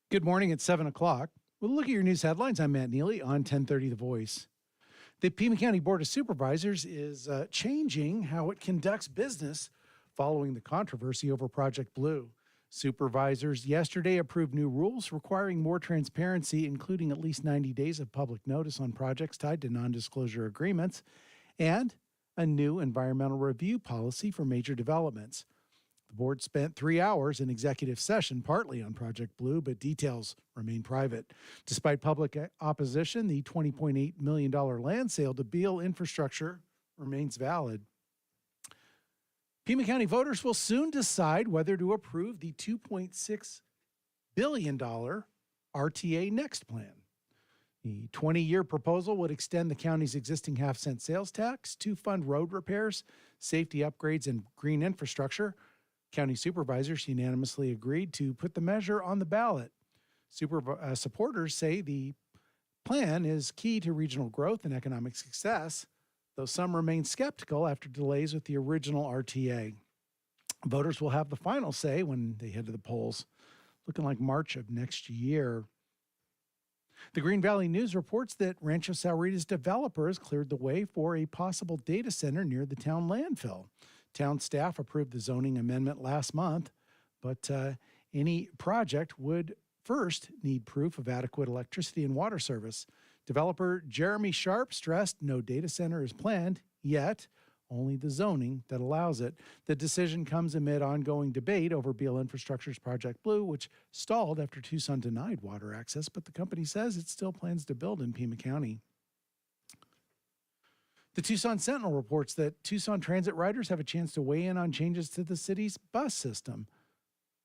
Good morning at 7 o'clock. We'll look at your news headlines. I'm Matt Neely on 1030 The Voice. The Pima County Board of Supervisors is changing how it conducts business following the controversy over Project Blue. Supervisors yesterday approved new rules requiring more transparency, including at least 90 days of public notice on projects tied to non-disclosure agreements, and a new environmental review policy for major developments. The board spent 3 hours in executive session, partly on Project Blue, but details remain private. Despite public opposition, the $20.8 million land sale to Beale Infrastructure remains valid. Pima County voters will soon decide whether to approve the $2.6 billion RTA Next plan. The 20-year proposal would extend the county's existing half-cent sales tax to fund road repairs, safety upgrades, and green infrastructure. County supervisors unanimously agreed to put the measure on the ballot. Supporters say the plan is key to regional growth and economic success, though some remain skeptical after delays with the original RTA. Voters will have the final say when they head to the polls, looking like March of next year. The Green Valley News reports that Rancho Sahuarita's developers cleared the way for a possible data center near the town landfill. Town staff approved the zoning amendment last month, but any project would first need proof of adequate electricity and water service. Developer Jeremy Sharp stressed no data center is planned yet, only the zoning that allows it. The decision comes amid ongoing debate over Beale Infrastructure's Project Blue, which stalled after Tucson denied water access, but the company says it still plans to build in Pima County. The Tucson Sentinel reports that Tucson transit riders have a chance to weigh in on changes to the city's bus system.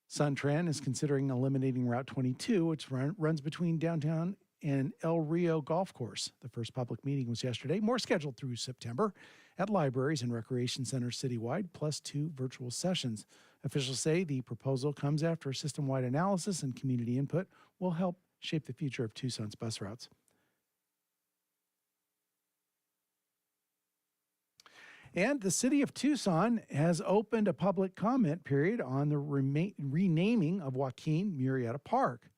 SunTran is considering eliminating Route 22, which runs between downtown and El Rio Golf Course. The first public meeting was yesterday, more scheduled through September, at libraries and recreation centers citywide, plus 2 virtual sessions. Officials say the proposal comes after a system-wide analysis and community input will help shape the future of Tucson's bus routes. And the city of Tucson has opened a public comment period on the renaming of Joaquin Murrieta Park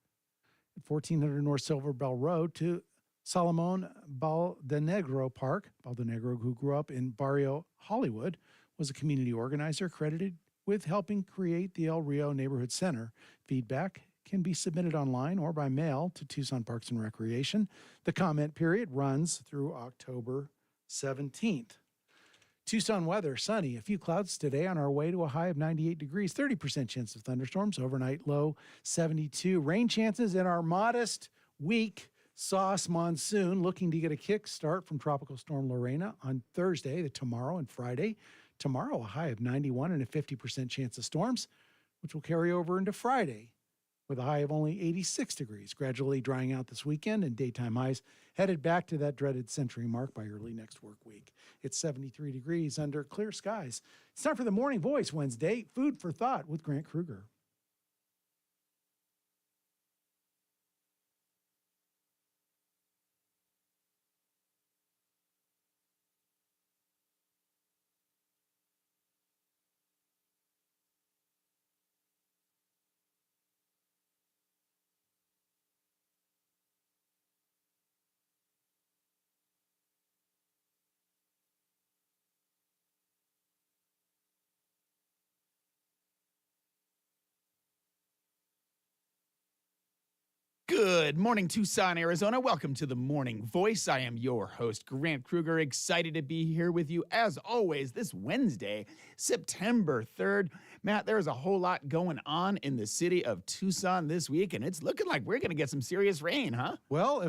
at 1400 North Silver Bell Road to Salomon Baldenegro Park. Baldenegro, who grew up in Barrio Hollywood, was a community organizer credited with helping create the El Rio Neighborhood Center. Feedback can be submitted online or by mail to Tucson Parks and Recreation. The comment period runs through October 17th. Tucson weather, sunny, a few clouds today on our way to a high of 98 degrees, 30% chance of thunderstorms, overnight low 72. Rain chances in our modest, weak sauce monsoon, looking to get a kick start from Tropical Storm Lorena on Thursday, tomorrow and Friday. Tomorrow, a high of 91 and a 50% chance of storms, which will carry over into Friday with a high of only 86 degrees, gradually drying out this weekend and daytime highs headed back to that dreaded century mark by early next work week. It's 73 degrees under clear skies. It's time for the Morning Voice Wednesday, Food for Thought with Grant Krueger. Good morning, Tucson, Arizona. Welcome to the Morning Voice. I am your host, Grant Krueger. Excited to be here with you, as always, this Wednesday, September 3rd. Matt, there's a whole lot going on in the city of Tucson this week, and it's looking like we're going to get some serious rain, huh? Well,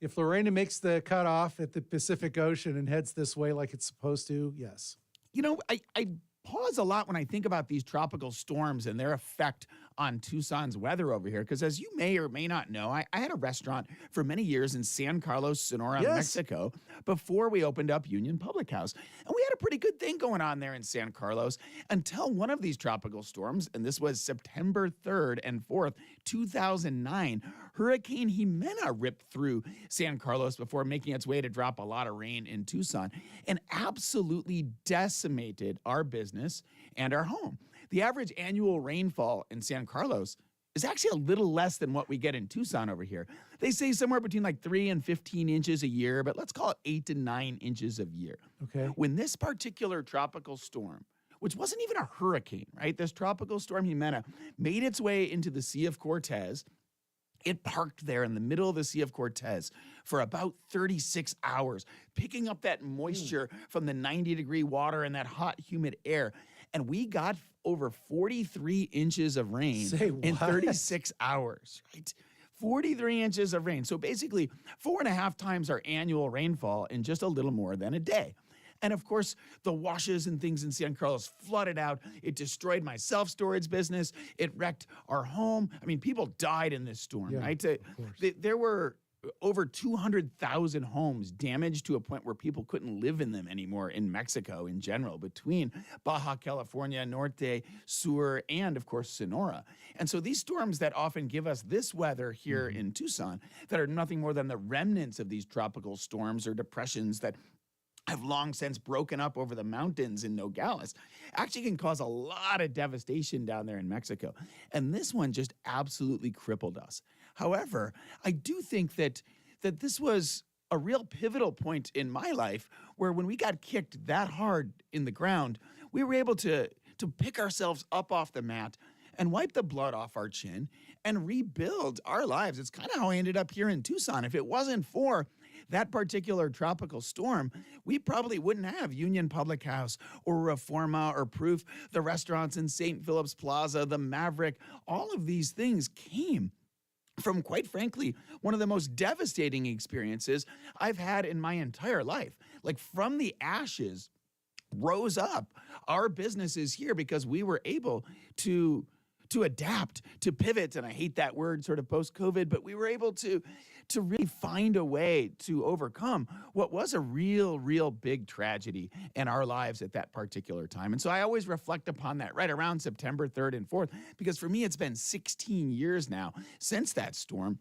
if Lorena makes the cutoff at the Pacific Ocean and heads this way like it's supposed to, yes. You know, I pause a lot when I think about these tropical storms and their effect on Tucson's weather over here, because as you may or may not know, I had a restaurant for many years in San Carlos, Sonora, Mexico, before we opened up Union Public House. And we had a pretty good thing going on there in San Carlos until one of these tropical storms, and this was September 3rd and 4th, 2009, Hurricane Jimena ripped through San Carlos before making its way to drop a lot of rain in Tucson and absolutely decimated our business and our home. The average annual rainfall in San Carlos is actually a little less than what we get in Tucson over here. They say somewhere between like 3 and 15 inches a year, but let's call it 8 to 9 inches a year. Okay. When this particular tropical storm, which wasn't even a hurricane, right? This tropical storm Jimena made its way into the Sea of Cortez. It parked there in the middle of the Sea of Cortez for about 36 hours, picking up that moisture from the 90-degree water and that hot, humid air. And we got over 43 inches of rain in 36 hours, right? 43 inches of rain. So basically 4.5 times our annual rainfall in just a little more than a day. And of course, the washes and things in San Carlos flooded out. It destroyed my self-storage business. It wrecked our home. I mean, people died in this storm, right? There were over 200,000 homes damaged to a point where people couldn't live in them anymore in Mexico in general, between Baja California, Norte, Sur, and of course, Sonora. And so these storms that often give us this weather here in Tucson that are nothing more than the remnants of these tropical storms or depressions that have long since broken up over the mountains in Nogales, actually can cause a lot of devastation down there in Mexico. And this one just absolutely crippled us. However, I do think that this was a real pivotal point in my life where when we got kicked that hard in the ground, we were able to pick ourselves up off the mat and wipe the blood off our chin and rebuild our lives. It's kind of how I ended up here in Tucson. If it wasn't for that particular tropical storm, we probably wouldn't have Union Public House or Reforma or Proof, the restaurants in St. Philip's Plaza, the Maverick. All of these things came from, quite frankly, one of the most devastating experiences I've had in my entire life. Like, from the ashes rose up our businesses here because we were able to adapt, to pivot, and I hate that word sort of post-COVID, but we were able to really find a way to overcome what was a real big tragedy in our lives at that particular time. And so I always reflect upon that right around September 3rd and 4th, because for me, it's been 16 years now since that storm.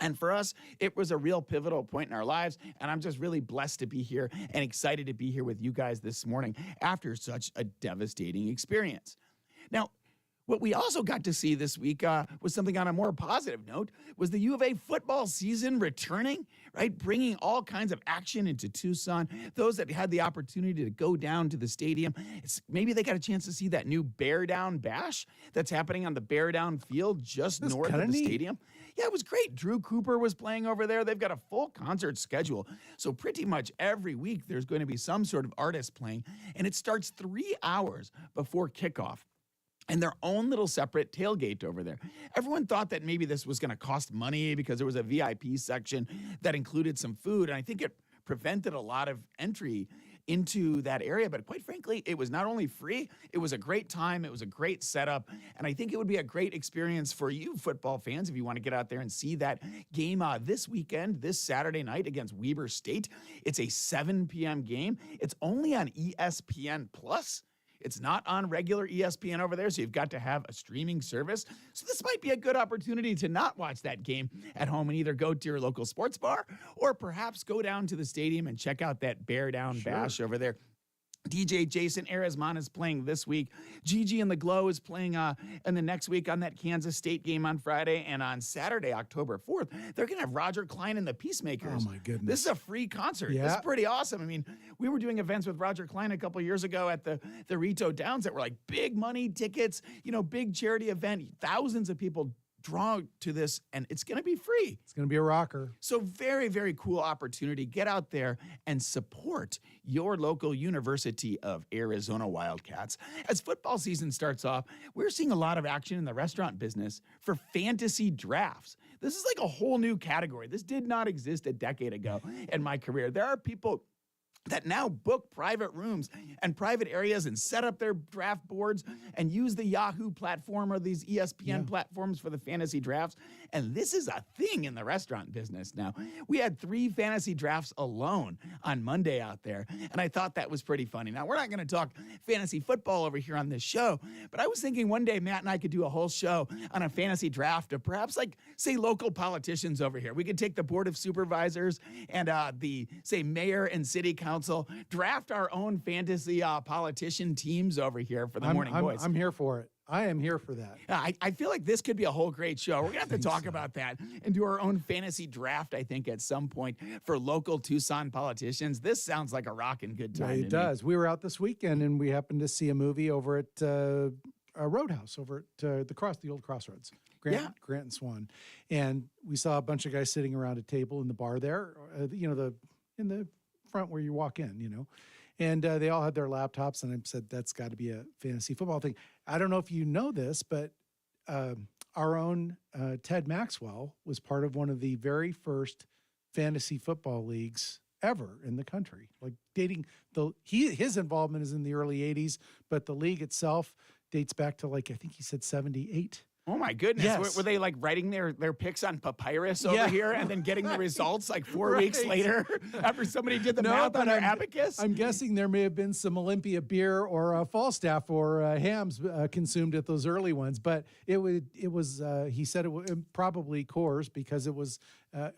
And for us, it was a real pivotal point in our lives, and I'm just really blessed to be here and excited to be here with you guys this morning after such a devastating experience. Now, what we also got to see this week was something on a more positive note, was the U of A football season returning, right? Bringing all kinds of action into Tucson. Those that had the opportunity to go down to the stadium, maybe they got a chance to see that new Bear Down Bash that's happening on the Bear Down field just north of the stadium. Yeah, it was great. Drew Cooper was playing over there. They've got a full concert schedule. So pretty much every week there's going to be some sort of artist playing, and it starts 3 hours before kickoff. And their own little separate tailgate over there. Everyone thought that maybe this was going to cost money because there was a VIP section that included some food. And I think it prevented a lot of entry into that area. But quite frankly, it was not only free, it was a great time. It was a great setup. And I think it would be a great experience for you football fans if you want to get out there and see that game this weekend, this Saturday night against Weber State. It's a 7 p.m. game. It's only on ESPN Plus. It's not on regular ESPN over there, so you've got to have a streaming service. So this might be a good opportunity to not watch that game at home and either go to your local sports bar or perhaps go down to the stadium and check out that Bear Down Bash over there. DJ Jason Arizman is playing this week. Gigi and the Glow is playing in the next week on that Kansas State game on Friday. And on Saturday, October 4th, they're going to have Roger Klein and the Peacemakers. Oh, my goodness. This is a free concert. Yeah. This is pretty awesome. I mean, we were doing events with Roger Klein a couple years ago at the Rito Downs that were like big money tickets, big charity event. Thousands of people draw to this, and it's going to be free. It's going to be a rocker. So very, very cool opportunity. Get out there and support your local University of Arizona Wildcats. As football season starts off, we're seeing a lot of action in the restaurant business for fantasy drafts. This is like a whole new category. This did not exist a decade ago in my career. There are people that now book private rooms and private areas and set up their draft boards and use the Yahoo platform or these ESPN platforms for the fantasy drafts. And this is a thing in the restaurant business now. We had 3 fantasy drafts alone on Monday out there, and I thought that was pretty funny. Now, we're not going to talk fantasy football over here on this show, but I was thinking one day Matt and I could do a whole show on a fantasy draft of perhaps, like, say, local politicians over here. We could take the Board of Supervisors and the, say, mayor and city council, draft our own fantasy politician teams over here for the Morning Boys. I'm here for it. I am here for that. I feel like this could be a whole great show. We're going to have to talk so. about that and do our own fantasy draft, I think, at some point for local Tucson politicians. This sounds like a rockin' good Yeah, time. it does. We were out this weekend and we happened to see a movie over at a Roadhouse over at the old Crossroads, Grant and Swan. And we saw a bunch of guys sitting around a table in the bar there, in the front where you walk in, And they all had their laptops, and I said, that's got to be a fantasy football thing. I don't know if you know this, but our own Ted Maxwell was part of one of the very first fantasy football leagues ever in the country. Like his involvement is in the early 80s, but the league itself dates back to I think he said 78. Oh my goodness. Yes. Were they like writing their picks on papyrus over here and then getting the results like 4 weeks later after somebody did the math on their abacus? I'm guessing there may have been some Olympia beer or Falstaff or hams consumed at those early ones, but it was he said it was probably Coors because it was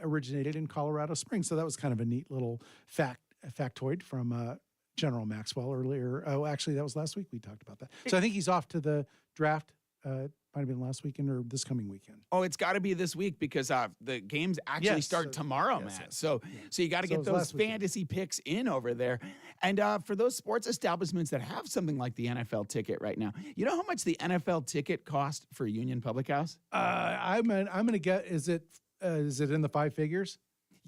originated in Colorado Springs. So that was kind of a neat little factoid from General Maxwell earlier. Oh, actually, that was last week we talked about that. So I think he's off to the draft. Might have been last weekend or this coming weekend. Oh, it's got to be this week because the games actually start tomorrow, Matt. So you got to get those fantasy picks in over there. And for those sports establishments that have something like the NFL ticket right now, you know how much the NFL ticket cost for Union Public House? I'm gonna get. Is it in the 5 figures?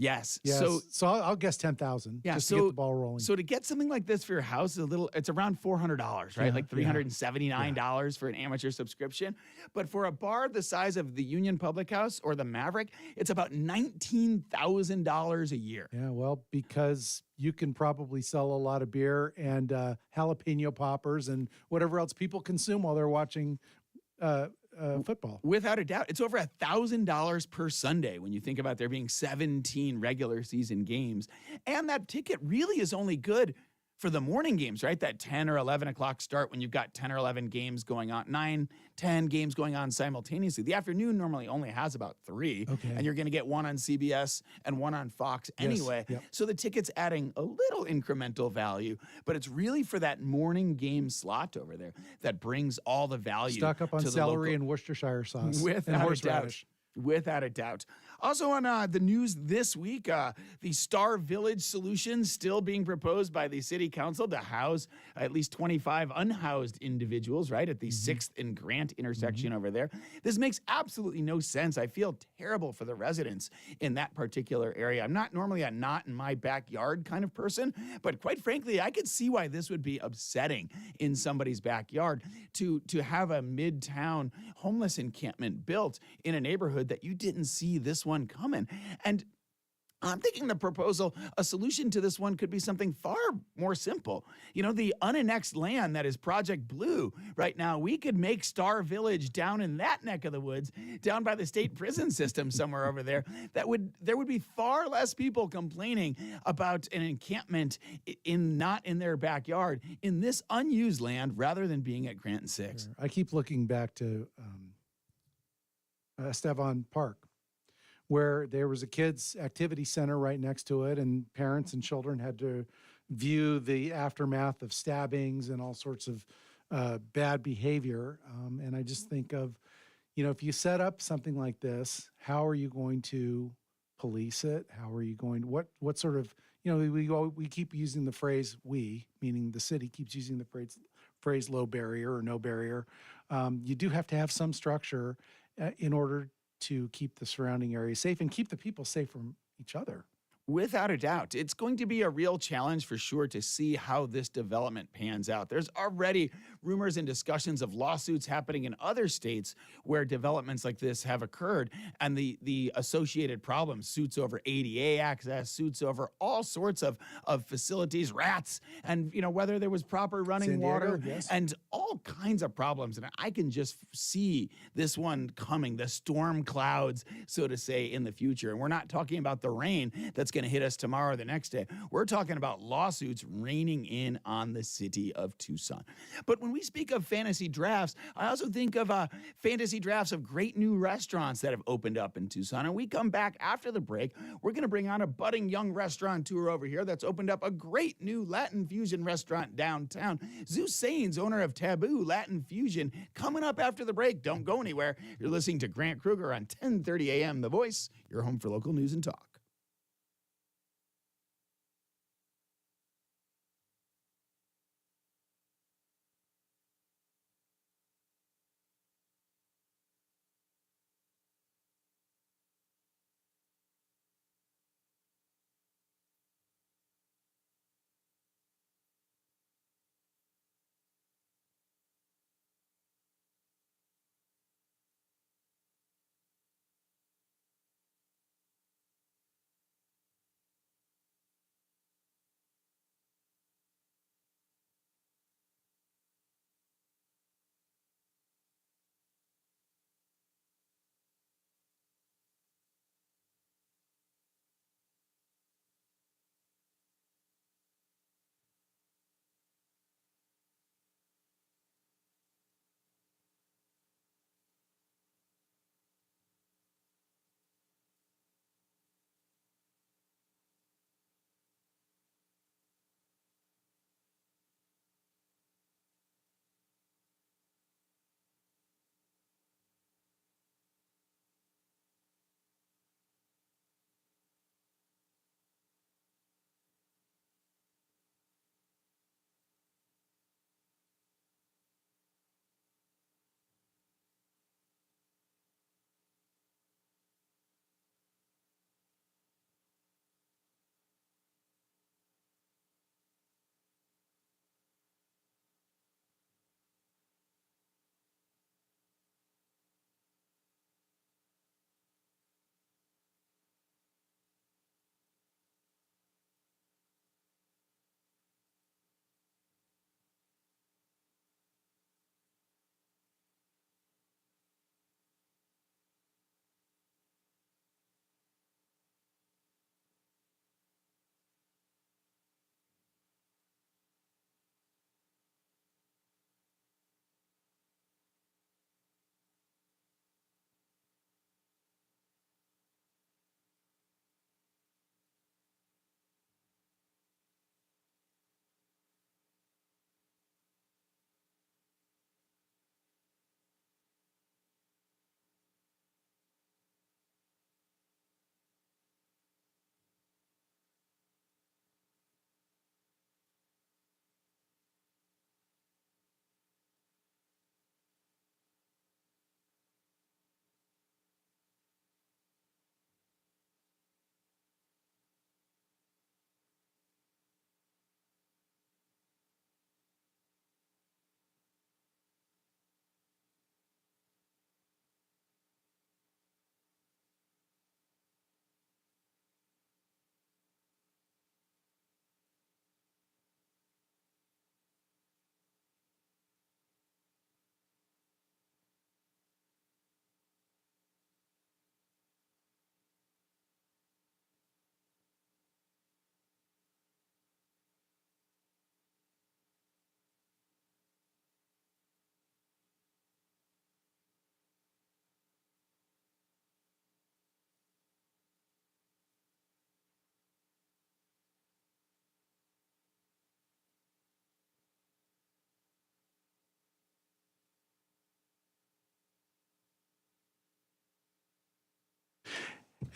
Yes. Yes. So I'll guess 10,000. Yeah. Just to get the ball rolling. So to get something like this for your house it's around $400, right? Like $379 for an amateur subscription. But for a bar the size of the Union Public House or the Maverick, it's about $19,000 a year. Yeah. Well, because you can probably sell a lot of beer and jalapeno poppers and whatever else people consume while they're watching football. Without a doubt. It's over $1,000 per Sunday when you think about there being 17 regular season games. And that ticket really is only good for the morning games, right? That 10 or 11 o'clock start when you've got 10 or 11 games going on, 9, 10 games going on simultaneously. The afternoon normally only has about 3, and you're going to get one on CBS and one on Fox anyway. Yep. So the ticket's adding a little incremental value, but it's really for that morning game slot over there that brings all the value. Stock up on celery and Worcestershire sauce. Without a doubt. Without a doubt. Also on the news this week, the Star Village solution still being proposed by the city council to house at least 25 unhoused individuals, right, at the 6th and Grant intersection over there. This makes absolutely no sense. I feel terrible for the residents in that particular area. I'm not normally a not in my backyard kind of person, but quite frankly, I could see why this would be upsetting in somebody's backyard to have a midtown homeless encampment built in a neighborhood that you didn't see this one coming. And I'm thinking a solution to this one could be something far more simple. The unannexed land that is Project Blue right now, we could make Star Village down in that neck of the woods, down by the state prison system somewhere over there. There would be far less people complaining about an encampment not in their backyard in this unused land rather than being at Grant and 6. Sure. I keep looking back to Estevan Park, where there was a kids' activity center right next to it, and parents and children had to view the aftermath of stabbings and all sorts of bad behavior. And I just think of, if you set up something like this, how are you going to police it? How are you going to, what sort of, we keep using the phrase we, meaning the city keeps using the phrase low barrier or no barrier. You do have to have some structure in order to keep the surrounding area safe and keep the people safe from each other. Without a doubt. It's going to be a real challenge for sure to see how this development pans out. There's already rumors and discussions of lawsuits happening in other states where developments like this have occurred, and the associated problems, suits over ADA access, suits over all sorts of facilities, rats, and whether there was proper running water, and all kinds of problems. And I can just see this one coming, the storm clouds, so to say, in the future. And we're not talking about the rain that's going going to hit us tomorrow or the next day. We're talking about lawsuits raining in on the city of Tucson. But when we speak of fantasy drafts, I also think of fantasy drafts of great new restaurants that have opened up in Tucson. And we come back after the break. We're going to bring on a budding young restaurateur over here that's opened up a great new Latin fusion restaurant downtown. Zeus Sainz, owner of Tabu Latin Fusion, coming up after the break. Don't go anywhere. You're listening to Grant Krueger on 1030 a.m. The Voice, your home for local news and talk.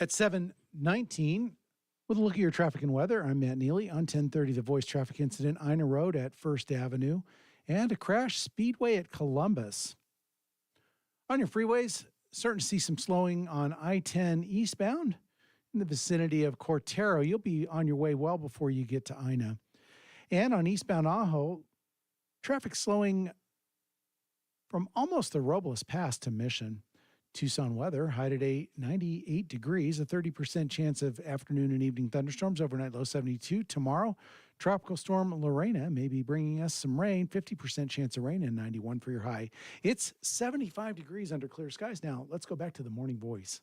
At 7:19, with a look at your traffic and weather, I'm Matt Neely on 1030 The Voice. Traffic incident, Ina Road at First Avenue, and a crash Speedway at Columbus. On your freeways, starting to see some slowing on I-10 eastbound in the vicinity of Cortero. You'll be on your way well before you get to Ina. And on eastbound Ajo, traffic slowing from almost the Robles Pass to Mission. Tucson weather, high today 98 degrees, a 30% chance of afternoon and evening thunderstorms, overnight low 72. Tomorrow, tropical storm Lorena may be bringing us some rain, 50% chance of rain, and 91 for your high. It's 75 degrees under clear skies. Now, let's go back to the morning voice.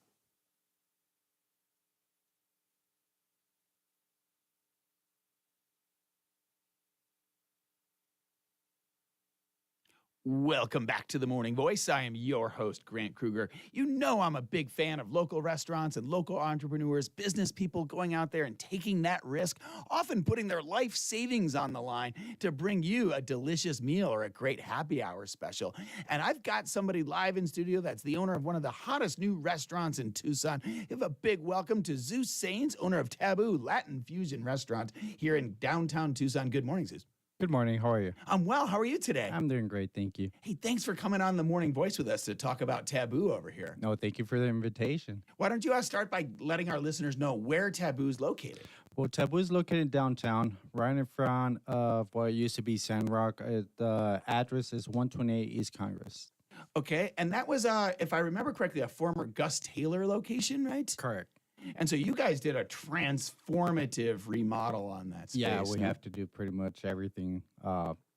Welcome back to the Morning Voice. I am your host, Grant Krueger. You know I'm a big fan of local restaurants and local entrepreneurs, business people going out there and taking that risk, often putting their life savings on the line to bring you a delicious meal or a great happy hour special. And I've got somebody live in studio that's the owner of one of the hottest new restaurants in Tucson. Give a big welcome to Zeus Sainz, owner of Tabu Latin Fusion Restaurant here in downtown Tucson. Good morning, Zeus. Good morning. How are you? I'm well. How are you today? I'm doing great. Thank you. Hey, thanks for coming on the Morning Voice with us to talk about Tabu over here. No, thank you for the invitation. Why don't you start by letting our listeners know where Tabu's located? Well, Tabu is located downtown, right in front of what used to be Sandrock. The address is 128 East Congress. Okay, and that was, if I remember correctly, a former Gus Taylor location, right? Correct. And so you guys did a transformative remodel on that space. Yeah, we have to do pretty much everything.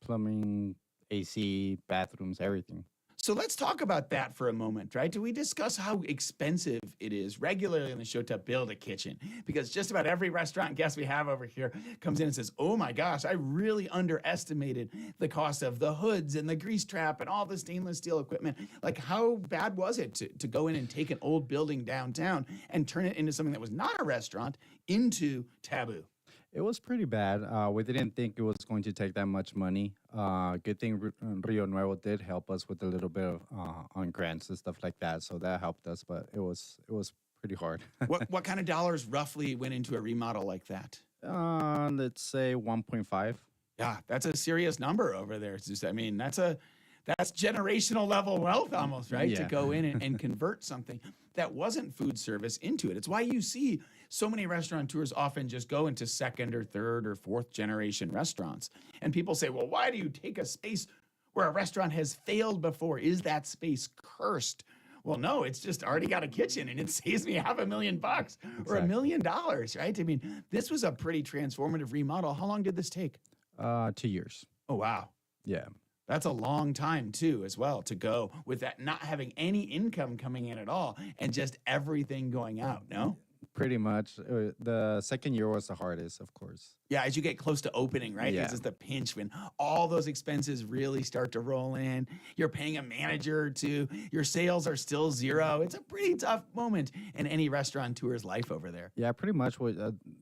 Plumbing, AC, bathrooms, everything. So let's talk about that for a moment, right? Do we discuss how expensive it is regularly on the show to build a kitchen? Because just about every restaurant guest we have over here comes in and says, oh my gosh, I really underestimated the cost of the hoods and the grease trap and all the stainless steel equipment. Like, how bad was it to go in and take an old building downtown and turn it into something that was not a restaurant into Tabu? It was pretty bad. We didn't think it was going to take that much money. Good thing Rio Nuevo did help us with a little bit of on grants and stuff like that, so that helped us. But it was pretty hard. What kind of dollars roughly went into a remodel like that? Let's say 1.5. Yeah, that's a serious number over there. It's just, I mean, that's generational level wealth almost, right? Yeah. To go in and convert something that wasn't food service into it. It's why you see so many restaurateurs often just go into second or third or fourth generation restaurants. And people say, well, why do you take a space where a restaurant has failed before? Is that space cursed? Well, no, it's just already got a kitchen and it saves me $500,000 or $1 million, right? I mean, this was a pretty transformative remodel. How long did this take? 2 years. Oh, wow. Yeah. That's a long time, too, as well, to go with that not having any income coming in at all and just everything going out, no? Pretty much. The second year was the hardest, of course. Yeah, as you get close to opening, right? Yeah. This is the pinch when all those expenses really start to roll in. You're paying a manager to, your sales are still zero. It's a pretty tough moment in any restaurateur's life over there. Yeah, pretty much. What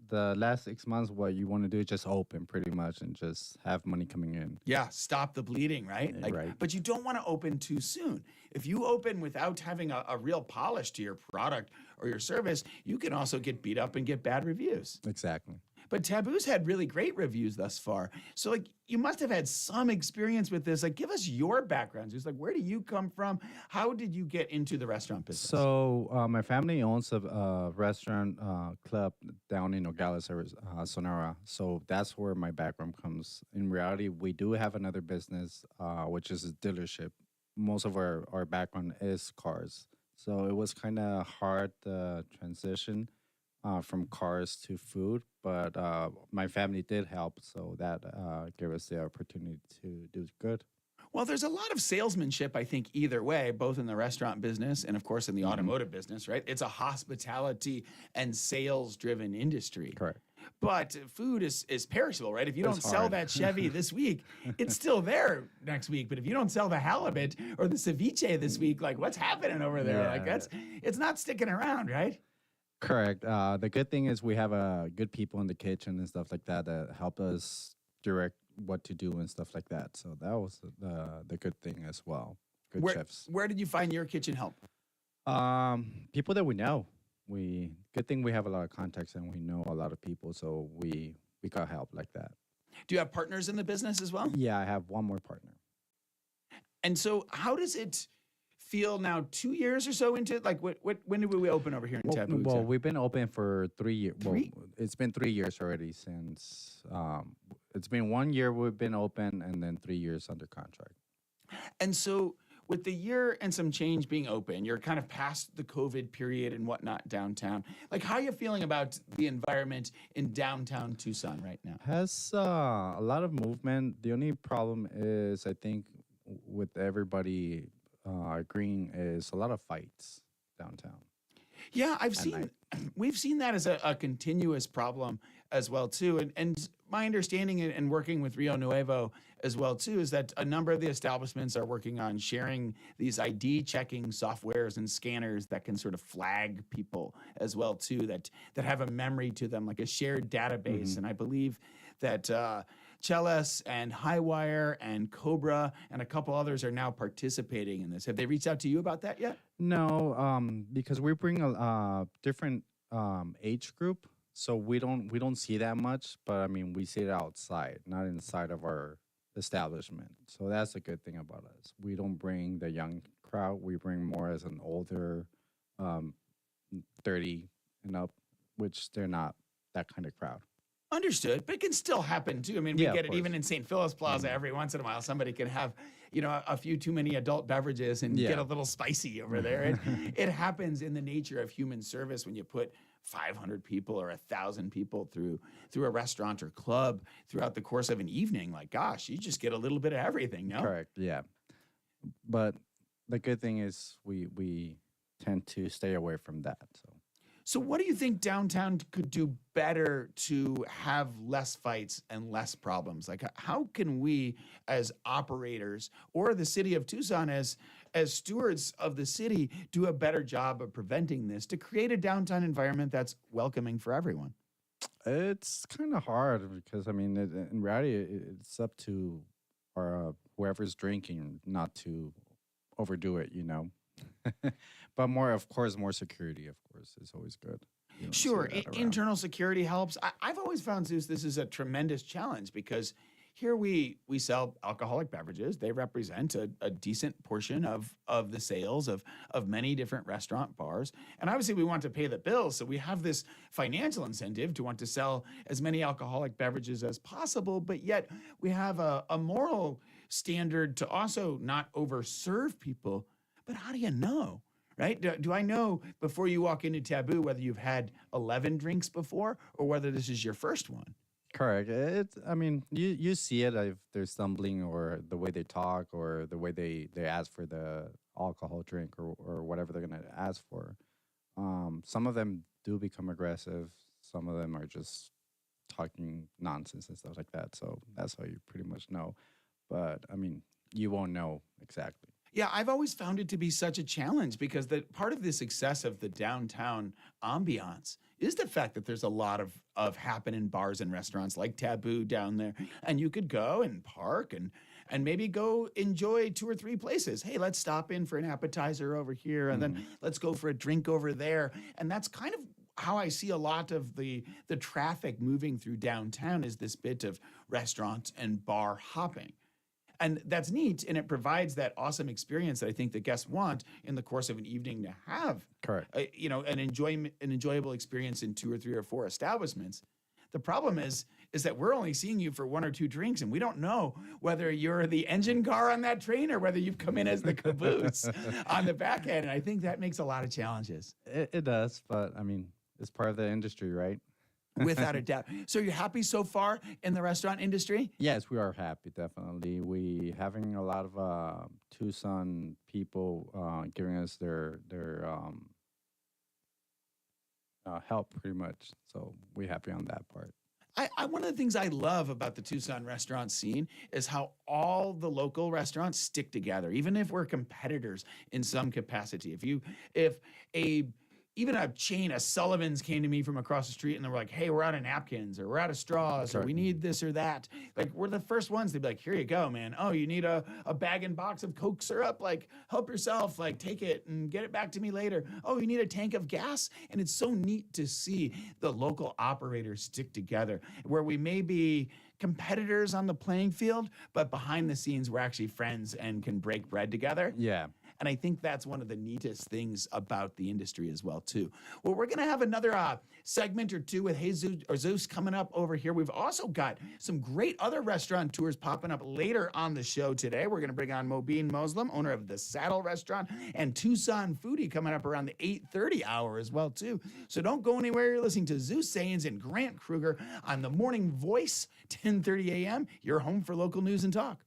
the last 6 months, what you want to do is just open, pretty much, and just have money coming in. Yeah, stop the bleeding, right? Right. But you don't want to open too soon. If you open without having a real polish to your product or your service, you can also get beat up and get bad reviews. Exactly. But Tabu's had really great reviews thus far. So, like, you must have had some experience with this. Like, give us your background. Just like, where do you come from? How did you get into the restaurant business? So my family owns a restaurant club down in Nogales, Sonora. So that's where my background comes. In reality, we do have another business, which is a dealership. Most of our background is cars. So it was kind of hard to transition from cars to food, but my family did help, so that gave us the opportunity to do good. Well, there's a lot of salesmanship, I think, either way, both in the restaurant business and, of course, in the automotive business, right? It's a hospitality and sales-driven industry. Correct. But food is perishable, right? If you don't It's sell hard. that Chevy this week, it's still there next week. But if you don't sell the halibut or the ceviche this week, like, what's happening over there? Like, Yeah. it's not sticking around, right? Correct. The good thing is we have good people in the kitchen and stuff like that that help us direct what to do and stuff like that. So that was the good thing as well. Good chefs. Where did you find your kitchen help? People that we know. Good thing we have a lot of contacts and we know a lot of people, so we got help like that. Do you have partners in the business as well? Yeah, I have one more partner. And so how does it feel now 2 years or so into it? Like, when did we open over here in Tabu? Well, we've been open for 3 years. Three? Well, it's been 3 years already since. It's been 1 year we've been open, and then 3 years under contract. And so with the year and some change being open, you're kind of past the COVID period and whatnot downtown. Like, how are you feeling about the environment in downtown Tucson right now? Has a lot of movement. The only problem is, I think, with everybody agreeing, is a lot of fights downtown. Yeah, night. we've seen that as a continuous problem as well too. And my understanding and working with Rio Nuevo as well too is that a number of the establishments are working on sharing these ID checking softwares and scanners that can sort of flag people as well too, that have a memory to them, like a shared database. And I believe that Chelis and Highwire and Cobra and a couple others are now participating in this. Have they reached out to you about that yet? No, because we bring a different age group, so we don't see that much. But I mean, we see it outside, not inside of our establishment. So that's a good thing about us. We don't bring the young crowd. We bring more as an older, um, 30 and up, which they're not that kind of crowd. Understood, but it can still happen too. I mean, we Yeah, of get it even course. in St. Philip's Plaza every once in a while. Somebody can have, a few too many adult beverages and get Yeah. a little spicy over there. It happens in the nature of human service when you put 500 people or 1,000 people through a restaurant or club throughout the course of an evening. Like, gosh, you just get a little bit of everything, no? Correct. Yeah. But the good thing is we tend to stay away from that. So what do you think downtown could do better to have less fights and less problems? Like how can we as operators or the city of Tucson as stewards of the city do a better job of preventing this to create a downtown environment that's welcoming for everyone? It's kind of hard because I mean, in reality, it's up to our whoever's drinking not to overdo it. But more, of course, more security, of course, is always good. You don't see Sure, that around. internal security helps. I've always found, Zeus, this is a tremendous challenge because here we sell alcoholic beverages. They represent a decent portion of the sales of many different restaurant bars. And obviously we want to pay the bills. So we have this financial incentive to want to sell as many alcoholic beverages as possible. But yet we have a moral standard to also not overserve people. But how do you know? Right? Do I know before you walk into Tabu whether you've had 11 drinks before or whether this is your first one? Correct. I mean, you see it if they're stumbling or the way they talk or the way they ask for the alcohol drink or whatever they're gonna ask for. Some of them do become aggressive. Some of them are just talking nonsense and stuff like that. So that's how you pretty much know. But I mean, you won't know exactly. Yeah, I've always found it to be such a challenge because the part of the success of the downtown ambiance is the fact that there's a lot of happening bars and restaurants like Tabu down there. And you could go and park and maybe go enjoy two or three places. Hey, let's stop in for an appetizer over here and then let's go for a drink over there. And that's kind of how I see a lot of the traffic moving through downtown is this bit of restaurant and bar hopping. And that's neat, and it provides that awesome experience that I think the guests want in the course of an evening to have, Correct. an enjoyable experience in two or three or four establishments. The problem is that we're only seeing you for one or two drinks, and we don't know whether you're the engine car on that train or whether you've come in as the caboose on the back end. And I think that makes a lot of challenges. It does, but I mean, it's part of the industry, right? Without a doubt. So you're happy so far in the restaurant industry? Yes, we are happy. Definitely, we having a lot of Tucson people giving us their help, pretty much. So we're happy on that part. One of the things I love about the Tucson restaurant scene is how all the local restaurants stick together, even if we're competitors in some capacity. Even a chain, a Sullivan's came to me from across the street and they were like, hey, we're out of napkins or we're out of straws or we need this or that. Like, we're the first ones to be like, here you go, man. Oh, you need a bag and box of Coke syrup? Like, help yourself. Like, take it and get it back to me later. Oh, you need a tank of gas? And it's so neat to see the local operators stick together where we may be competitors on the playing field, but behind the scenes, we're actually friends and can break bread together. Yeah. And I think that's one of the neatest things about the industry as well, too. Well, we're going to have another segment or two with Zeus coming up over here. We've also got some great other restaurant tours popping up later on the show today. We're going to bring on Mobeen Moslem, owner of the Saddle Restaurant, and Tucson Foodie coming up around the 8:30 hour as well, too. So don't go anywhere. You're listening to Zeus Sainz and Grant Krueger on the Morning Voice, 10:30 a.m. Your home for local news and talk.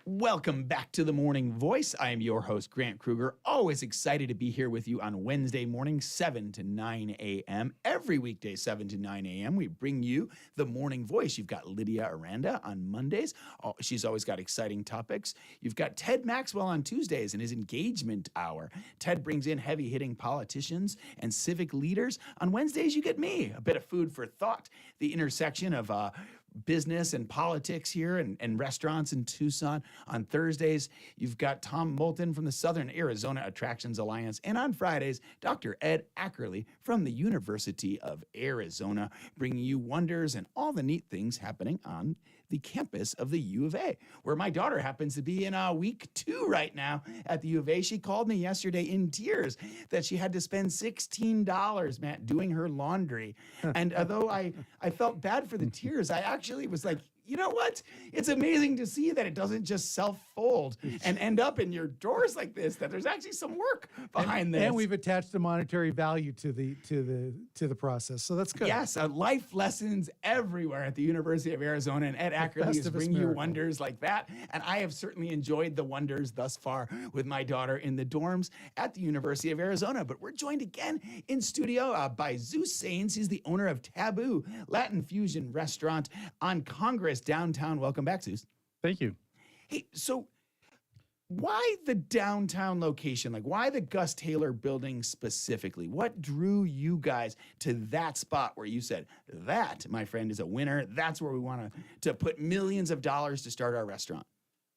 Welcome back to the Morning Voice. I am your host, Grant Krueger. Always excited to be here with you on Wednesday morning, 7 to 9 a.m. Every weekday, 7 to 9 a.m., we bring you the Morning Voice. You've got Lydia Aranda on Mondays. Oh, she's always got exciting topics. You've got Ted Maxwell on Tuesdays in his engagement hour. Ted brings in heavy-hitting politicians and civic leaders. On Wednesdays, you get me, a bit of food for thought, the intersection of business and politics here and restaurants in Tucson. On Thursdays, you've got Tom Moulton from the Southern Arizona Attractions Alliance. And on Fridays, Dr. Ed Ackerley from the University of Arizona, bringing you wonders and all the neat things happening on the campus of the U of A, where my daughter happens to be in week 2 right now at the U of A. She called me yesterday in tears that she had to spend $16, Matt, doing her laundry. And although I felt bad for the tears, I actually was like, you know what? It's amazing to see that it doesn't just self-fold and end up in your drawers like this, that there's actually some work behind this. And we've attached a monetary value to the process. So that's good. Yes, life lessons everywhere at the University of Arizona, and Ed Ackerley is bringing you wonders like that. And I have certainly enjoyed the wonders thus far with my daughter in the dorms at the University of Arizona. But we're joined again in studio by Zeus Sainz. He's the owner of Tabu Latin Fusion Restaurant on Congress downtown. Welcome back, Zeus. Thank you. Hey, so why the downtown location? Like, why the Gus Taylor building specifically? What drew you guys to that spot where you said, that, my friend, is a winner? That's where we want to put millions of dollars to start our restaurant.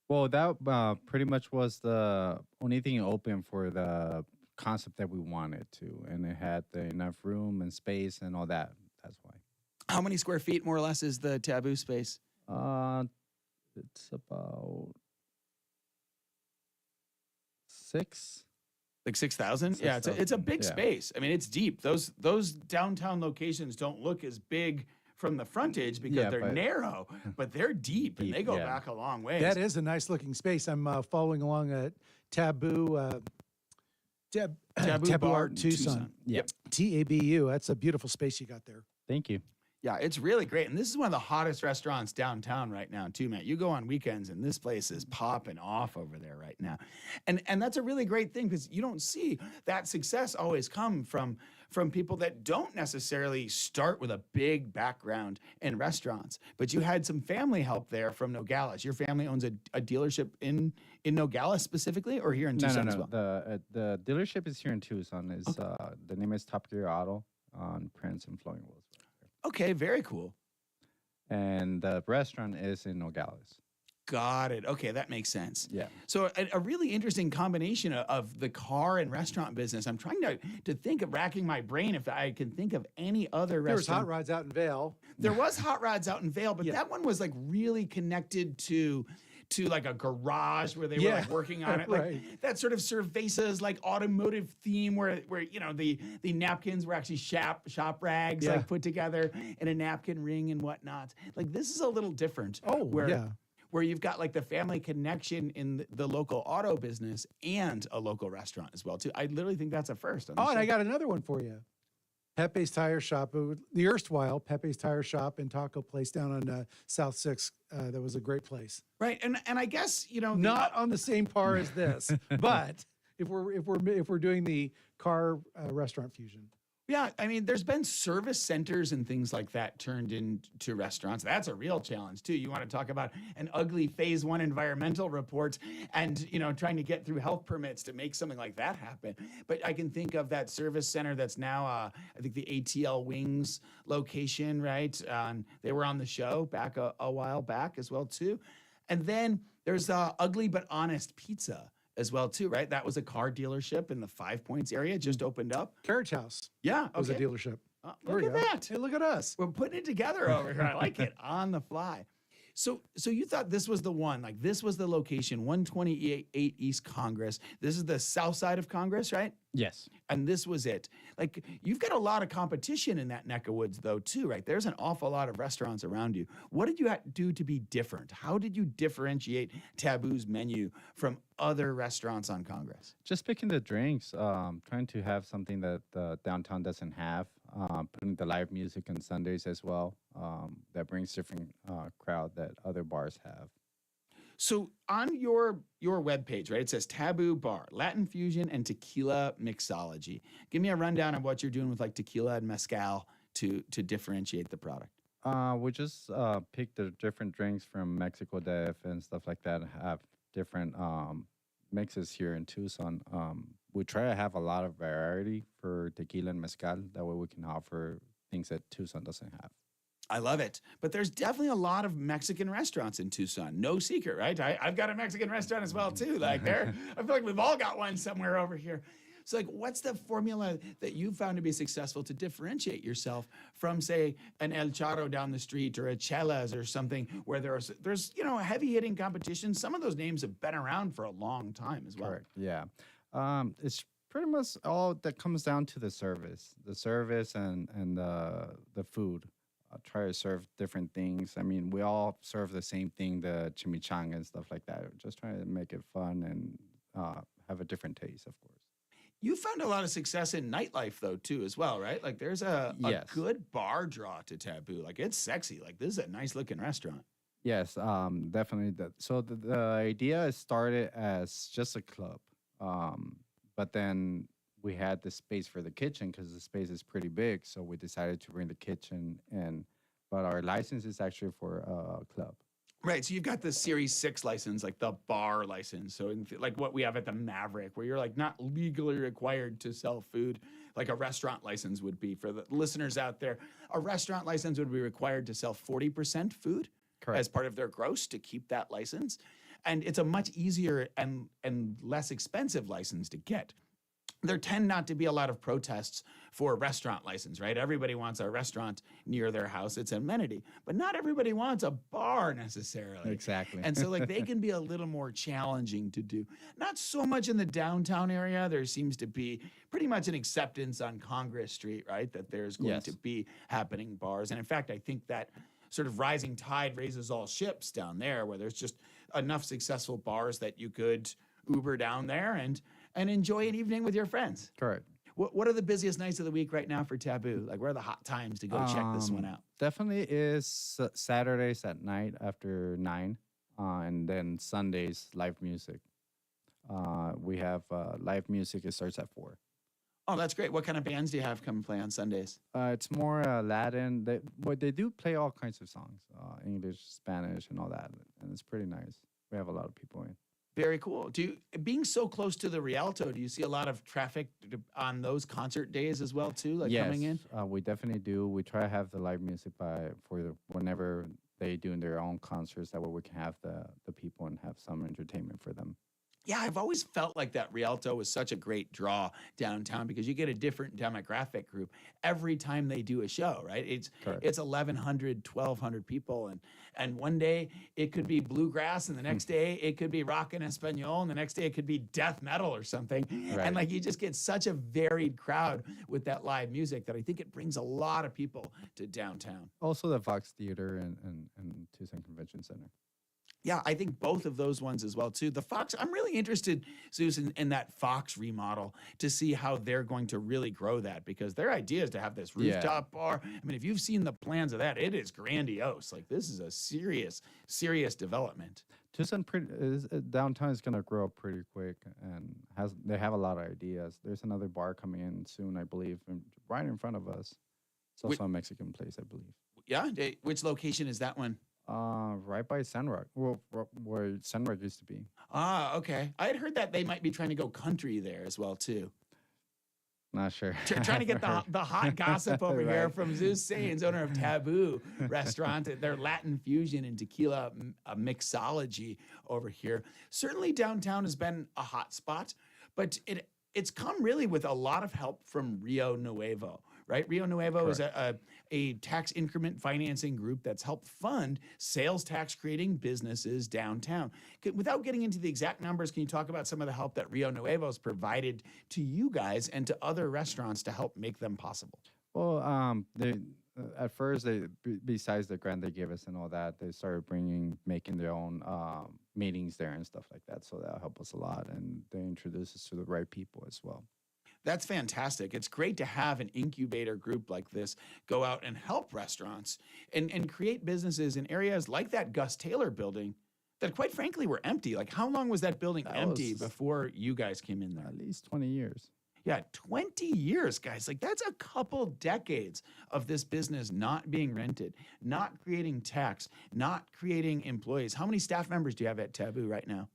Well, that pretty much was the only thing open for the concept that we wanted to, and it had enough room and space and all that. That's why. How many square feet, more or less, is the Tabu space? It's about 6. Like 6,000? Yeah, it's a big space. I mean, it's deep. Those downtown locations don't look as big from the frontage because they're narrow, but they're deep and they go back a long way. That is a nice looking space. I'm following along at Tabu. Tabu Bar Tucson. Yep. TABU. That's a beautiful space you got there. Thank you. Yeah, it's really great. And this is one of the hottest restaurants downtown right now, too, Matt. You go on weekends and this place is popping off over there right now. And that's a really great thing because you don't see that success always come from people that don't necessarily start with a big background in restaurants. But you had some family help there from Nogales. Your family owns a dealership in Nogales specifically, or here in Tucson as well? The dealership is here in Tucson. The name is Top Gear Auto on Prince and Flowing Wills. Okay, very cool. And the restaurant is in Nogales. Got it. Okay, that makes sense. Yeah. So a really interesting combination of the car and restaurant business. I'm trying to think of racking my brain if I can think of any other restaurant. There was Hot Rods out in Vail. There was Hot Rods out in Vail, but that one was like really connected to like a garage where they were like working on it. Like right. That sort of Cerveza's like automotive theme where you know the napkins were actually shop rags like put together in a napkin ring and whatnot. Like this is a little different. Where you've got like the family connection in the local auto business and a local restaurant as well too. I literally think that's a first. And I got another one for you. Pepe's Tire Shop, the erstwhile Pepe's Tire Shop and Taco Place down on South 6. That was a great place. Right, and I guess not on the same par as this, but if we're doing the car restaurant fusion. Yeah, I mean, there's been service centers and things like that turned into restaurants. That's a real challenge, too. You want to talk about an ugly phase 1 environmental report and, trying to get through health permits to make something like that happen. But I can think of that service center that's now, I think, the ATL Wings location, right? They were on the show back a while back as well, too. And then there's Ugly But Honest Pizza as well, too, right? That was a car dealership in the 5 Points area, just opened up. Carriage House. Yeah. Was a dealership. Look at that. Hey, look at us. We're putting it together over here. I like it. On the fly. So you thought this was the one, like this was the location, 128 East Congress. This is the south side of Congress, right? Yes. And this was it. Like, you've got a lot of competition in that neck of woods, though, too, right? There's an awful lot of restaurants around you. What did you do to be different? How did you differentiate Tabu's menu from other restaurants on Congress? Just picking the drinks, trying to have something that downtown doesn't have, putting the live music on Sundays as well, that brings different crowd that other bars have. So on your webpage, right, it says Tabu Bar, Latin fusion and tequila mixology. Give me a rundown of what you're doing with like tequila and mezcal to differentiate the product. We just pick the different drinks from Mexico Def and stuff like that. Have different mixes here in Tucson. We try to have a lot of variety for tequila and mezcal. That way we can offer things that Tucson doesn't have. I love it. But there's definitely a lot of Mexican restaurants in Tucson. No secret, right? I've got a Mexican restaurant as well, too. Like there, I feel like we've all got one somewhere over here. So like, what's the formula that you found to be successful to differentiate yourself from, say, an El Charo down the street or a Chelas or something where there's a heavy hitting competition? Some of those names have been around for a long time as well. Correct. Yeah. It's pretty much all that comes down to the service and the food. Try to serve different things. I mean, we all serve the same thing, the chimichanga and stuff like that. Just trying to make it fun and have a different taste, of course. You found a lot of success in nightlife, though, too, as well, right? Like, there's a Yes. good bar draw to Tabu. Like, it's sexy. Like, this is a nice-looking restaurant. Yes, definitely. So the idea started as just a club, but then we had the space for the kitchen because the space is pretty big. So we decided to bring the kitchen in, but our license is actually for a club. Right, so you've got the Series 6 license, like the bar license. So like what we have at the Maverick, where you're like not legally required to sell food like a restaurant license would be. For the listeners out there, a restaurant license would be required to sell 40% food Correct. as part of their gross to keep that license. And it's a much easier and less expensive license to get. There tend not to be a lot of protests for a restaurant license, right? Everybody wants a restaurant near their house. It's an amenity, but not everybody wants a bar necessarily. Exactly. And so like they can be a little more challenging to do. Not so much in the downtown area. There seems to be pretty much an acceptance on Congress Street, right? That there's going Yes. to be happening bars. And in fact, I think that sort of rising tide raises all ships down there, where there's just enough successful bars that you could Uber down there and enjoy an evening with your friends. Correct. What are the busiest nights of the week right now for Tabu? Like, where are the hot times to go check this one out? Definitely is Saturdays at night after 9, and then Sundays live music. We have live music. It starts at 4. Oh, that's great. What kind of bands do you have come play on Sundays? It's more Latin. They do play all kinds of songs, English, Spanish, and all that, and it's pretty nice. We have a lot of people in. Very cool. Being so close to the Rialto, do you see a lot of traffic on those concert days as well too, like coming in? We definitely do. We try to have the live music whenever they do their own concerts. That way we can have the people and have some entertainment for them. Yeah, I've always felt like that Rialto was such a great draw downtown because you get a different demographic group every time they do a show, right? It's Correct. 1,100, 1,200 people, and one day it could be bluegrass, and the next day it could be rock and español, and the next day it could be death metal or something. Right. And like you just get such a varied crowd with that live music that I think it brings a lot of people to downtown. Also the Fox Theater and Tucson Convention Center. Yeah, I think both of those ones as well, too. The Fox, I'm really interested, Zeus, in that Fox remodel to see how they're going to really grow that, because their idea is to have this rooftop bar. I mean, if you've seen the plans of that, it is grandiose. Like, this is a serious, serious development. Tucson downtown is gonna grow pretty quick, and they have a lot of ideas. There's another bar coming in soon, I believe, and right in front of us. It's also a Mexican place, I believe. Yeah? Which location is that one? Right by Sandrock. Well, where Sandrock used to be. Ah, okay. I had heard that they might be trying to go country there as well, too. Not sure. Trying to get the hot gossip over here Right. from Zeus Sainz, owner of Tabu Restaurant, their Latin fusion and tequila mixology over here. Certainly downtown has been a hot spot, but it's come really with a lot of help from Rio Nuevo, right? Rio Nuevo is a tax increment financing group that's helped fund sales tax creating businesses downtown. Without getting into the exact numbers, can you talk about some of the help that Rio Nuevo has provided to you guys and to other restaurants to help make them possible? Well, at first, besides the grant they gave us and all that, they started making their own meetings there and stuff like that. So that helped us a lot, and they introduced us to the right people as well. That's fantastic. It's great to have an incubator group like this go out and help restaurants and create businesses in areas like that Gus Taylor building that quite frankly were empty. Like, how long was that building That empty was before you guys came in there? at least 20 years. Yeah, 20 years, guys. Like, that's a couple decades of this business not being rented, not creating tax, not creating employees. How many staff members do you have at Tabu right now?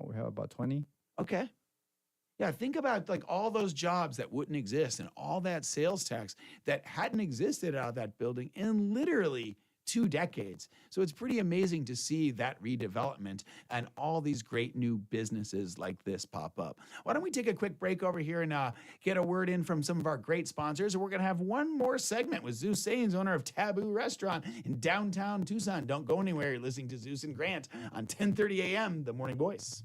We have about 20. Okay. Yeah, think about like all those jobs that wouldn't exist and all that sales tax that hadn't existed out of that building in literally 2 decades. So it's pretty amazing to see that redevelopment and all these great new businesses like this pop up. Why don't we take a quick break over here and get a word in from some of our great sponsors? And we're going to have one more segment with Zeus Sainz, owner of Tabu Restaurant in downtown Tucson. Don't go anywhere. You're listening to Zeus and Grant on 10:30 a.m., The Morning Voice.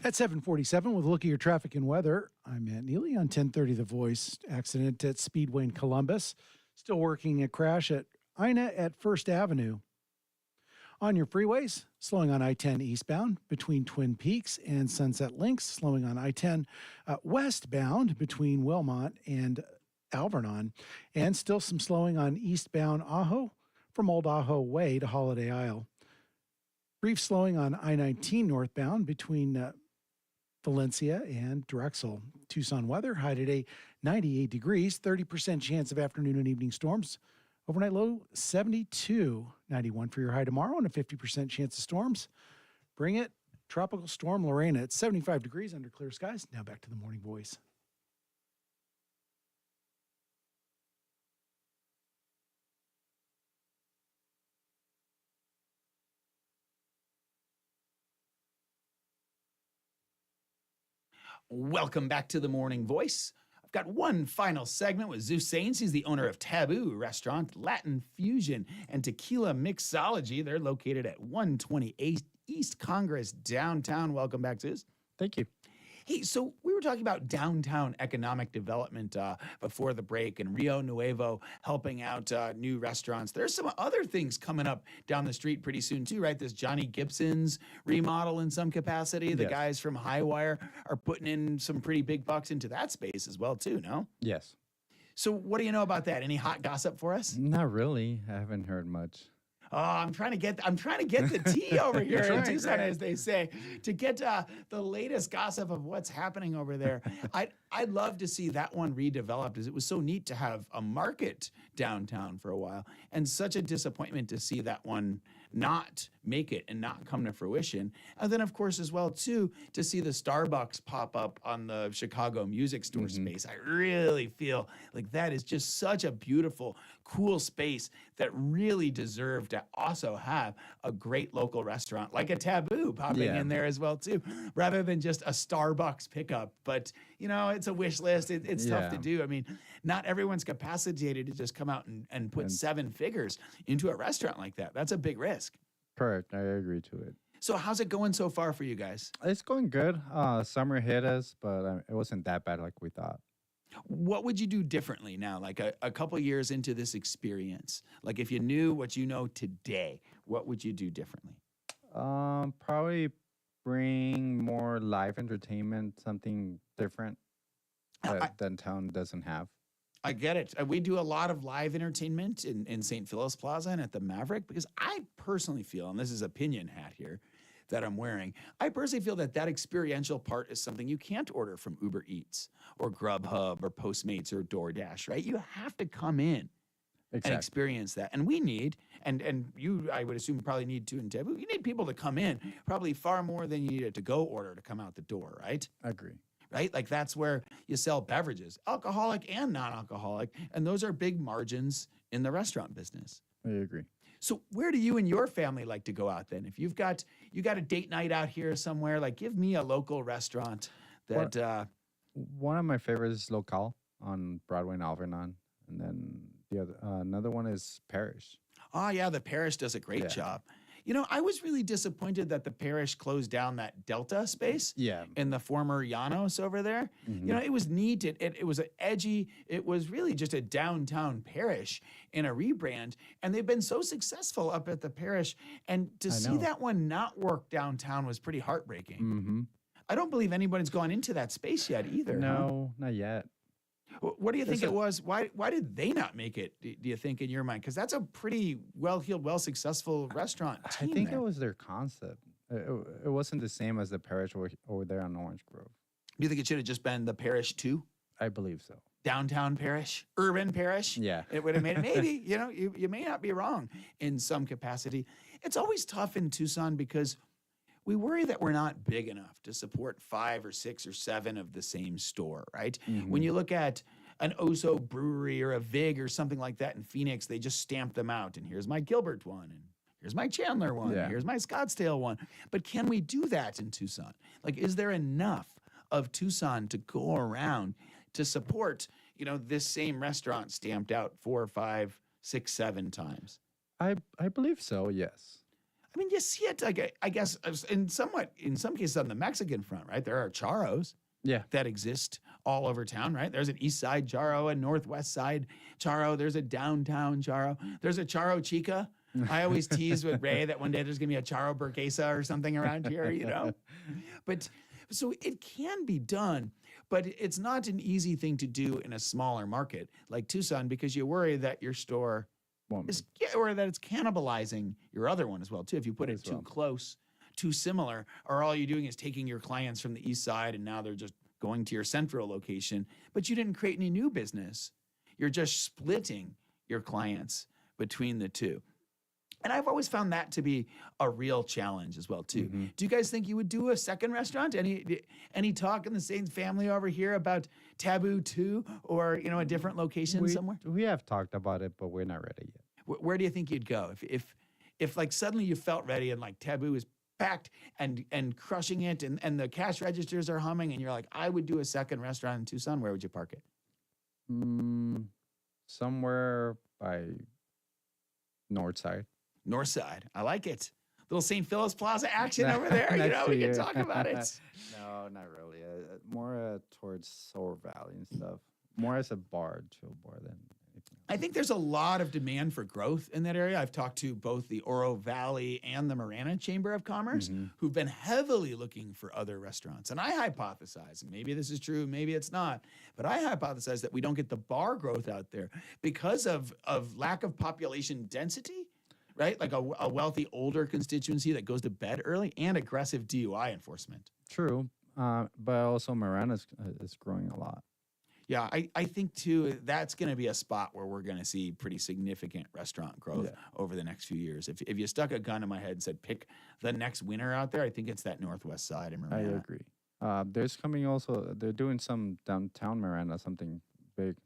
At 7:47, with a look at your traffic and weather, I'm Matt Neely on 10:30 The Voice. Accident at Speedway in Columbus. Still working a crash at Ina at First Avenue. On your freeways, slowing on I-10 eastbound between Twin Peaks and Sunset Links, slowing on I-10 westbound between Wilmot and Alvernon, and still some slowing on eastbound Ajo from Old Ajo Way to Holiday Isle. Brief slowing on I-19 northbound between Valencia and Drexel. Tucson weather, high today 98 degrees, 30% chance of afternoon and evening storms. Overnight low 72, 91 for your high tomorrow, and a 50% chance of storms. Bring it. Tropical storm Lorena at 75 degrees under clear skies. Now back to the Morning Voice. Welcome back to the Morning Voice. I've got one final segment with Zeus Sainz. He's the owner of Tabu Restaurant, Latin Fusion, and Tequila Mixology. They're located at 128 East Congress downtown. Welcome back, Zeus. Thank you. Hey, so we were talking about downtown economic development before the break and Rio Nuevo helping out new restaurants. There's some other things coming up down the street pretty soon too, right? This Johnny Gibson's remodel in some capacity. The Yes. guys from Highwire are putting in some pretty big bucks into that space as well too, no? Yes. So what do you know about that? Any hot gossip for us? Not really. I haven't heard much. Oh, I'm trying to get the tea over here in trying, Tucson, right? as they say, to get the latest gossip of what's happening over there. I'd love to see that one redeveloped, as it was so neat to have a market downtown for a while, and such a disappointment to see that one not make it and not come to fruition. And then, of course, as well too, to see the Starbucks pop up on the Chicago music store space. I really feel like that is just such a beautiful, cool space that really deserved to also have a great local restaurant like a Tabu popping Yeah. in there as well too, rather than just a Starbucks pickup. But you know, it's a wish list. It's tough to Yeah. do. I mean, not everyone's capacitated to just come out and put 7 figures into a restaurant like that. That's a big risk. Correct. I agree to it. So how's it going so far for you guys? It's going good. Summer hit us, but it wasn't that bad like we thought. What would you do differently now, like a couple years into this experience? Like if you knew what you know today, what would you do differently? Probably bring more live entertainment, something different that town doesn't have. I get it. We do a lot of live entertainment in St. Philip's Plaza and at the Maverick, because I personally feel, and this is opinion hat here that I'm wearing, I personally feel that that experiential part is something you can't order from Uber Eats or Grubhub or Postmates or DoorDash, right? You have to come in and Exactly. experience that. And we need, and you, I would assume, probably need to in Tabu, you need people to come in probably far more than you need a to-go order to come out the door, right? Agree. Right? Like that's where you sell beverages, alcoholic and non-alcoholic, and those are big margins in the restaurant business. I agree. So where do you and your family like to go out then? If you got a date night out here somewhere, like give me a local restaurant that One of my favorites is Local on Broadway and Alvernon, and then the other another one is Parish. oh yeah, the Parish does a great Yeah. job. You know, I was really disappointed that the Parish closed down that Delta space. Yeah. In the former Llanos over there. Mhm. You know, it was neat. It was edgy. It was really just a downtown Parish in a rebrand. And they've been so successful up at the Parish. And to I see know. that one not work downtown was pretty heartbreaking. Mm-hmm. I don't believe anybody's gone into that space yet either. huh? No, not yet. What do you think There's it was? Why did they not make it, do you think, in your mind? Because that's a pretty well-heeled, well-successful restaurant I team think there. it was their concept. It wasn't the same as the Parish over there on Orange Grove. Do you think it should have just been the Parish 2? I believe so. Downtown Parish, urban Parish. Yeah. It would have made it. Maybe, you know, you may not be wrong in some capacity. It's always tough in Tucson because we worry that we're not big enough to support 5 or 6 or 7 of the same store, right? When you look at an Oso brewery or a Vig or something like that in Phoenix, they just stamp them out. And here's my Gilbert one, and here's my Chandler one, Yeah. and here's my Scottsdale one. But can we do that in Tucson? Like, is there enough of Tucson to go around to support, you know, this same restaurant stamped out 4, 5, 6, 7 times? I believe so. Yes. I mean, you see it, like, I guess, in some cases on the Mexican front, right? There are charros Yeah. that exist all over town, right? There's an east side charro, a northwest side charro. There's a downtown charro. There's a charro chica. I always tease with Ray that one day there's gonna be a charro burguesa or something around here, you know? But so it can be done, but it's not an easy thing to do in a smaller market like Tucson, because you worry that your store Well, is, or that it's cannibalizing your other one as well too. If you put it As too well. close, too similar, or all you're doing is taking your clients from the east side and now they're just going to your central location, but you didn't create any new business. You're just splitting your clients between the two. And I've always found that to be a real challenge as well too. Mm-hmm. Do you guys think you would do a second restaurant? Any talk in the Sainz family over here about Tabu 2 or, you know, a different location somewhere? We have talked about it, but we're not ready yet. Where do you think you'd go if like suddenly you felt ready and like Tabu is packed and crushing it and the cash registers are humming and you're like, I would do a second restaurant in Tucson? Where would you park it? Somewhere by North Side. North side. I like it. Little St. Philip's Plaza action over there. You Next know, to we can you. talk about it. No, not really. More towards Soar Valley and stuff. More as a bar, chill bar than anything. I think there's a lot of demand for growth in that area. I've talked to both the Oro Valley and the Marana Chamber of Commerce, who've been heavily looking for other restaurants. And I hypothesize, and maybe this is true, maybe it's not, but I hypothesize that we don't get the bar growth out there because of lack of population density, right? Like a wealthy older constituency that goes to bed early, and aggressive DUI enforcement. True, but also Miranda is growing a lot. Yeah, I think too that's going to be a spot where we're going to see pretty significant restaurant growth Yeah. over the next few years. If you stuck a gun in my head and said pick the next winner out there, I think it's that northwest side in I Marana. agree. There's coming also. They're doing some downtown Miranda, something big.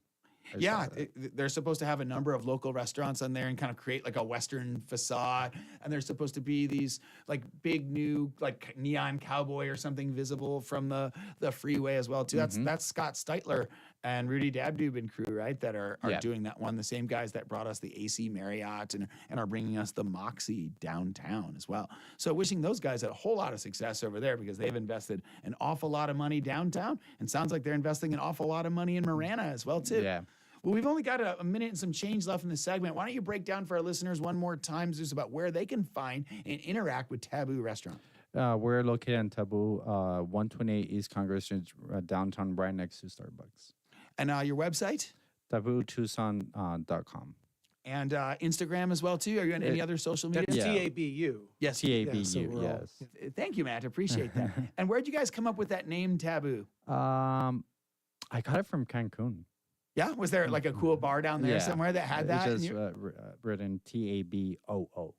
I saw Yeah, that. they're supposed to have a number of local restaurants on there and kind of create like a Western facade. And there's supposed to be these like big new like neon cowboy or something visible from the freeway as well too. That's Scott Steitler and Rudy Dabdoob and crew, right? That are Yeah. doing that one. The same guys that brought us the AC Marriott and are bringing us the Moxie downtown as well. So wishing those guys a whole lot of success over there because they've invested an awful lot of money downtown and sounds like they're investing an awful lot of money in Marana as well too. Yeah. Well, we've only got a minute and some change left in this segment. Why don't you break down for our listeners one more time, Zeus, about where they can find and interact with Tabu Restaurant? We're located in Tabu, 128 East Congress Street, downtown, right next to Starbucks. And your website? TabuTucson.com. And Instagram as well, too? Are you on any other social media? That's Yeah. TABU. Yes. TABU, Yeah, so we're all- yes. Thank you, Matt. Appreciate that. And where'd you guys come up with that name, Tabu? I got it from Cancun. Yeah? Was there like a cool bar down there Yeah. somewhere that had that? It's And just written TABOO.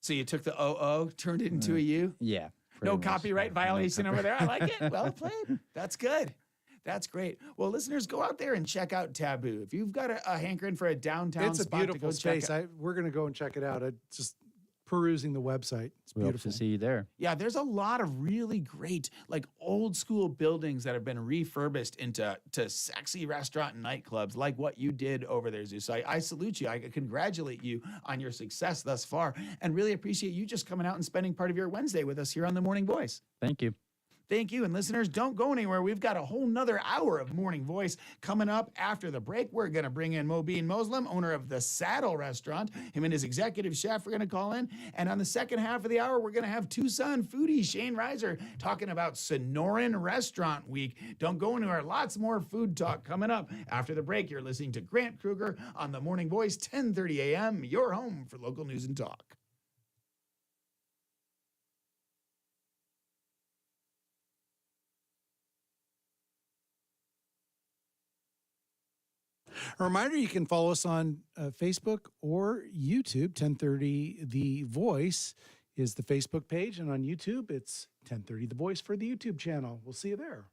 so you took the OO, turned it into a U? Yeah. No pretty much. copyright No violation over copyright. there. I like it. Well played. That's good. That's great. Well, listeners, go out there and check out Tabu. If you've got a hankering for a downtown It's a spot to beautiful go check space. out. We're going to go and check it out. I just perusing the website. It's We hope beautiful. to see you there. Yeah, there's a lot of really great, like old school buildings that have been refurbished into sexy restaurant and nightclubs, like what you did over there, Zeus. So I salute you. I congratulate you on your success thus far, and really appreciate you just coming out and spending part of your Wednesday with us here on the Morning Voice. Thank you. Thank you. And listeners, don't go anywhere. We've got a whole nother hour of Morning Voice coming up after the break. We're going to bring in Mobeen Moslem, owner of the Saddle Restaurant. Him and his executive chef are going to call in. And on the second half of the hour, we're going to have Tucson foodie Shane Reiser talking about Sonoran Restaurant Week. Don't go anywhere. Lots more food talk coming up after the break. You're listening to Grant Krueger on the Morning Voice, 10:30 a.m., your home for local news and talk. A reminder, you can follow us on Facebook or YouTube. 1030 The Voice is the Facebook page, and on YouTube, it's 1030 The Voice for the YouTube channel. We'll see you there.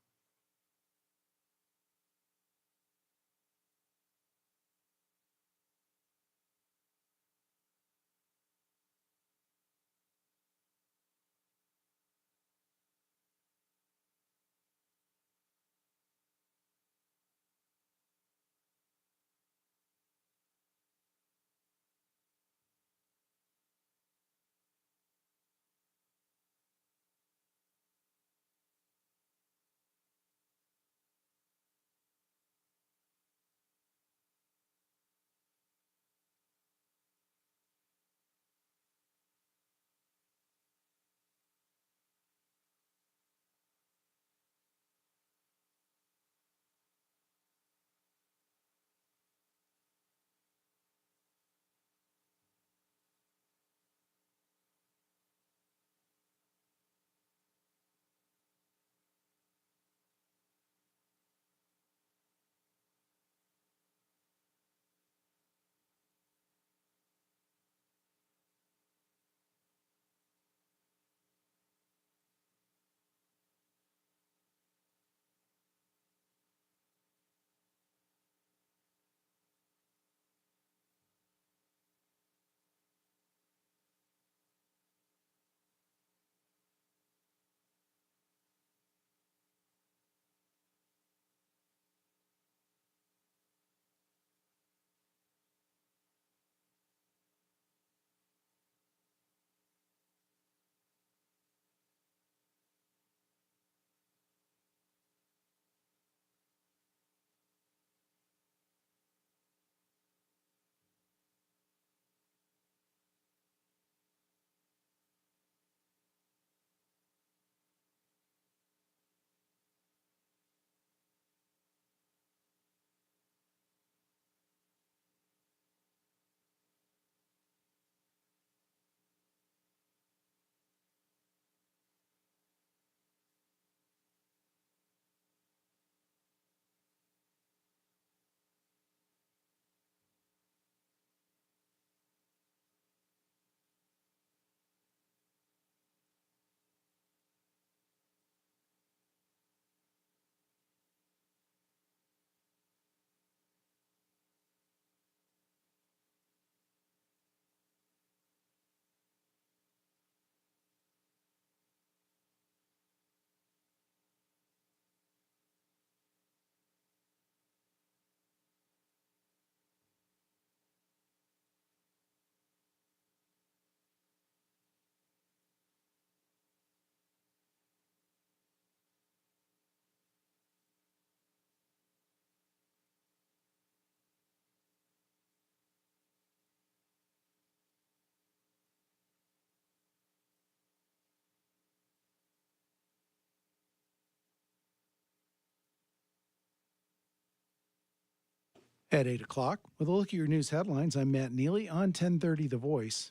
At 8 o'clock, with a look at your news headlines, I'm Matt Neely on 1030 The Voice.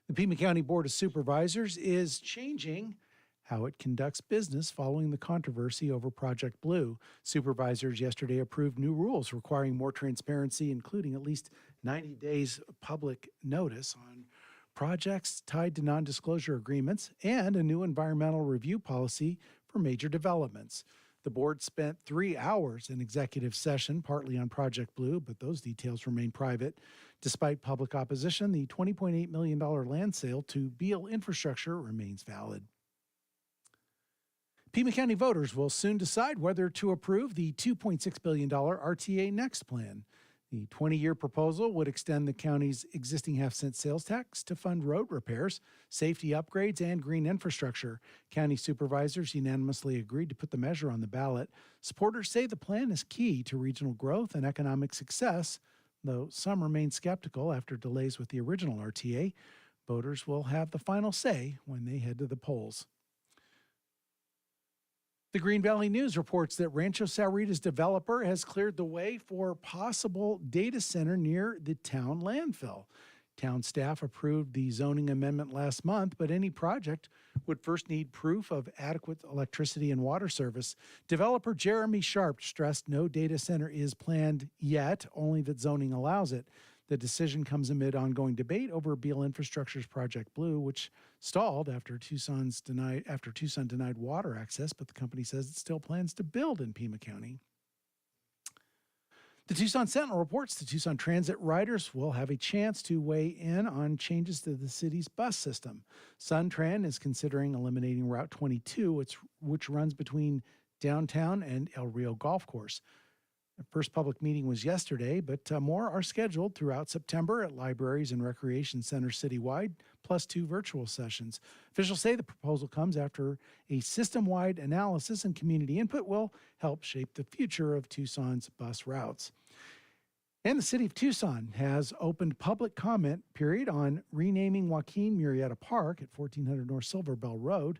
The Pima County Board of Supervisors is changing how it conducts business following the controversy over Project Blue. Supervisors yesterday approved new rules requiring more transparency, including at least 90 days public notice on projects tied to non-disclosure agreements and a new environmental review policy for major developments. The board spent 3 hours in executive session, partly on Project Blue, but those details remain private. Despite public opposition, the $20.8 million land sale to Beale Infrastructure remains valid. Pima County voters will soon decide whether to approve the $2.6 billion RTA Next plan. The 20-year proposal would extend the county's existing half-cent sales tax to fund road repairs, safety upgrades, and green infrastructure. County supervisors unanimously agreed to put the measure on the ballot. Supporters say the plan is key to regional growth and economic success, though some remain skeptical after delays with the original RTA. Voters will have the final say when they head to the polls. The Green Valley News reports that Rancho Sahuarita's developer has cleared the way for possible data center near the town landfill. Town staff approved the zoning amendment last month, but any project would first need proof of adequate electricity and water service. Developer Jeremy Sharp stressed no data center is planned yet, only that zoning allows it. The decision comes amid ongoing debate over Beale Infrastructure's Project Blue, which stalled after Tucson denied water access, but the company says it still plans to build in Pima County. The Tucson Sentinel reports the Tucson Transit riders will have a chance to weigh in on changes to the city's bus system. SunTran is considering eliminating Route 22, which runs between downtown and El Rio Golf Course. The first public meeting was yesterday, but more are scheduled throughout September at libraries and recreation centers citywide, plus 2 virtual sessions. Officials say the proposal comes after a system-wide analysis and community input will help shape the future of Tucson's bus routes. And the city of Tucson has opened public comment period on renaming Joaquin Murrieta Park at 1400 North Silver Bell Road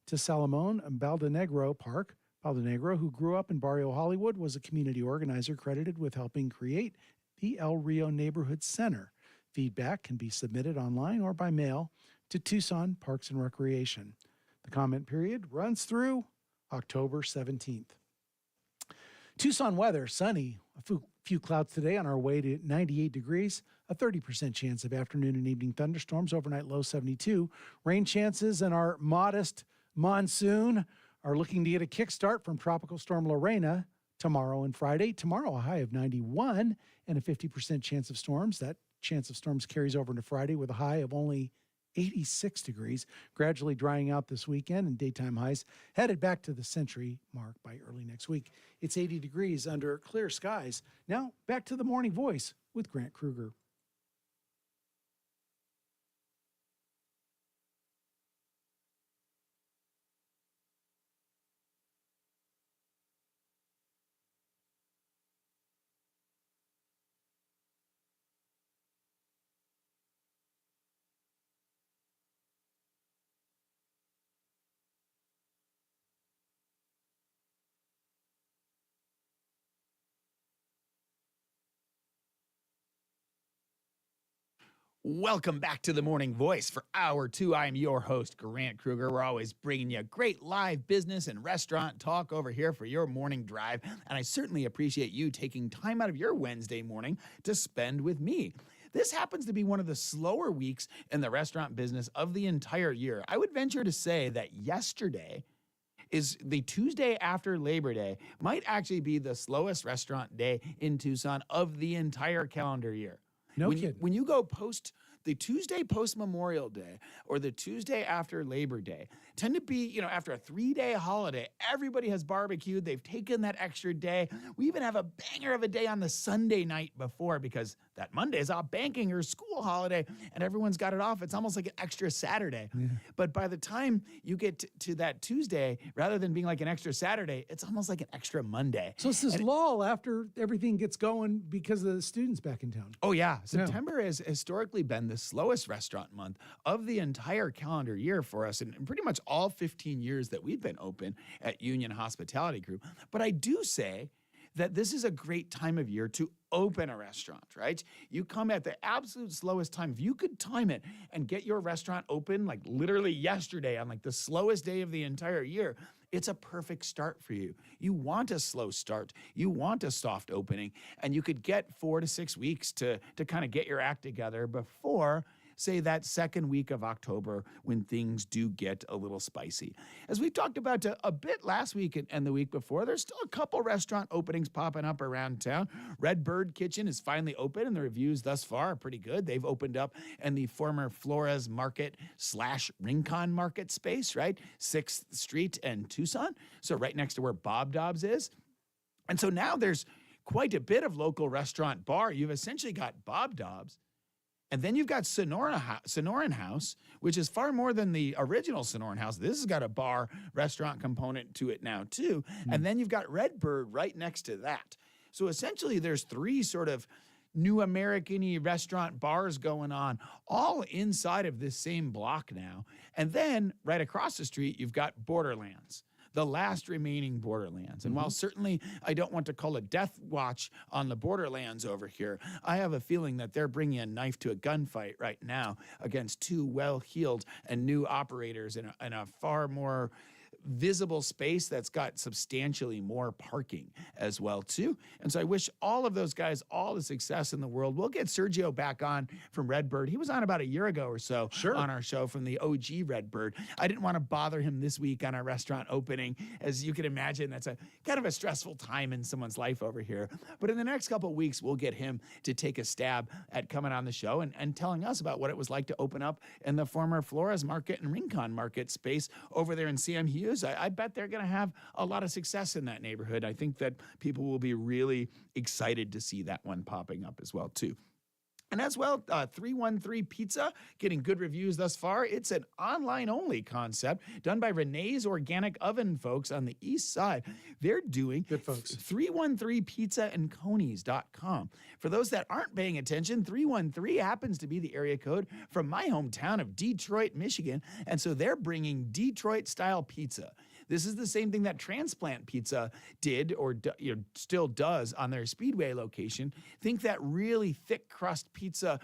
to Salomon Baldenegro Park. Baldenegro, who grew up in Barrio Hollywood, was a community organizer credited with helping create the El Rio Neighborhood Center. Feedback can be submitted online or by mail to Tucson Parks and Recreation. The comment period runs through October 17th. Tucson weather, sunny, a few clouds today on our way to 98 degrees, a 30% chance of afternoon and evening thunderstorms, overnight low 72. Rain chances in our modest monsoon are looking to get a kickstart from Tropical Storm Lorena tomorrow and Friday. Tomorrow, a high of 91 and a 50% chance of storms. That chance of storms carries over into Friday with a high of only 86 degrees, gradually drying out this weekend and daytime highs headed back to the century mark by early next week. It's 80 degrees under clear skies. Now, back to the Morning Voice with Grant Krueger. Welcome back to the Morning Voice for Hour 2. I'm your host, Grant Krueger. We're always bringing you great live business and restaurant talk over here for your morning drive, and I certainly appreciate you taking time out of your Wednesday morning to spend with me. This happens to be one of the slower weeks in the restaurant business of the entire year. I would venture to say that yesterday is the Tuesday after Labor Day might actually be the slowest restaurant day in Tucson of the entire calendar year. No kidding. When you go the Tuesday post Memorial Day or the Tuesday after Labor Day tend to be, after a 3-day holiday, everybody has barbecued. They've taken that extra day. We even have a banger of a day on the Sunday night before because that Monday is a banking or school holiday and everyone's got it off. It's almost like an extra Saturday. Yeah. But by the time you get to that Tuesday, rather than being like an extra Saturday, it's almost like an extra Monday. So it's this lull after everything gets going because of the students back in town. Oh, yeah. September has historically been the slowest restaurant month of the entire calendar year for us, and pretty much all 15 years that we've been open at Union Hospitality Group. But I do say that this is a great time of year to open a restaurant, right? You come at the absolute slowest time. If you could time it and get your restaurant open like literally yesterday on like the slowest day of the entire year, it's a perfect start for you. You want a slow start. You want a soft opening, and you could get 4 to 6 weeks to kind of get your act together before, say, that second week of October when things do get a little spicy. As we talked about a bit last week and the week before, there's still a couple restaurant openings popping up around town. Red Bird Kitchen is finally open, and the reviews thus far are pretty good. They've opened up in the former Flores Market / Rincon Market space, right? 6th Street and Tucson. So right next to where Bob Dobbs is. And so now there's quite a bit of local restaurant bar. You've essentially got Bob Dobbs, and then you've got Sonoran House, which is far more than the original Sonoran House. This has got a bar restaurant component to it now, too. And then you've got Red Bird right next to that. So essentially, there's 3 sort of new American-y restaurant bars going on, all inside of this same block now. And then right across the street, you've got Borderlands, the last remaining Borderlands. And while certainly I don't want to call a death watch on the Borderlands over here, I have a feeling that they're bringing a knife to a gunfight right now against 2 well-heeled and new operators in a far more visible space that's got substantially more parking as well too. And so I wish all of those guys all the success in the world. We'll get Sergio back on from Redbird. He was on about a year ago or so on our show from the OG Redbird. I didn't want to bother him this week on our restaurant opening. As you can imagine, that's a kind of a stressful time in someone's life over here. But in the next couple of weeks, we'll get him to take a stab at coming on the show and telling us about what it was like to open up in the former Flores Market and Rincon Market space over there in Sam Hughes. I bet they're going to have a lot of success in that neighborhood. I think that people will be really excited to see that one popping up as well, too. And as well, 313 Pizza, getting good reviews thus far. It's an online-only concept done by Renee's Organic Oven folks on the east side. They're doing Good folks. 313pizzaandconies.com. For those that aren't paying attention, 313 happens to be the area code from my hometown of Detroit, Michigan. And so they're bringing Detroit-style pizza. This is the same thing that Transplant Pizza did or still does on their Speedway location. Think that really thick crust pizza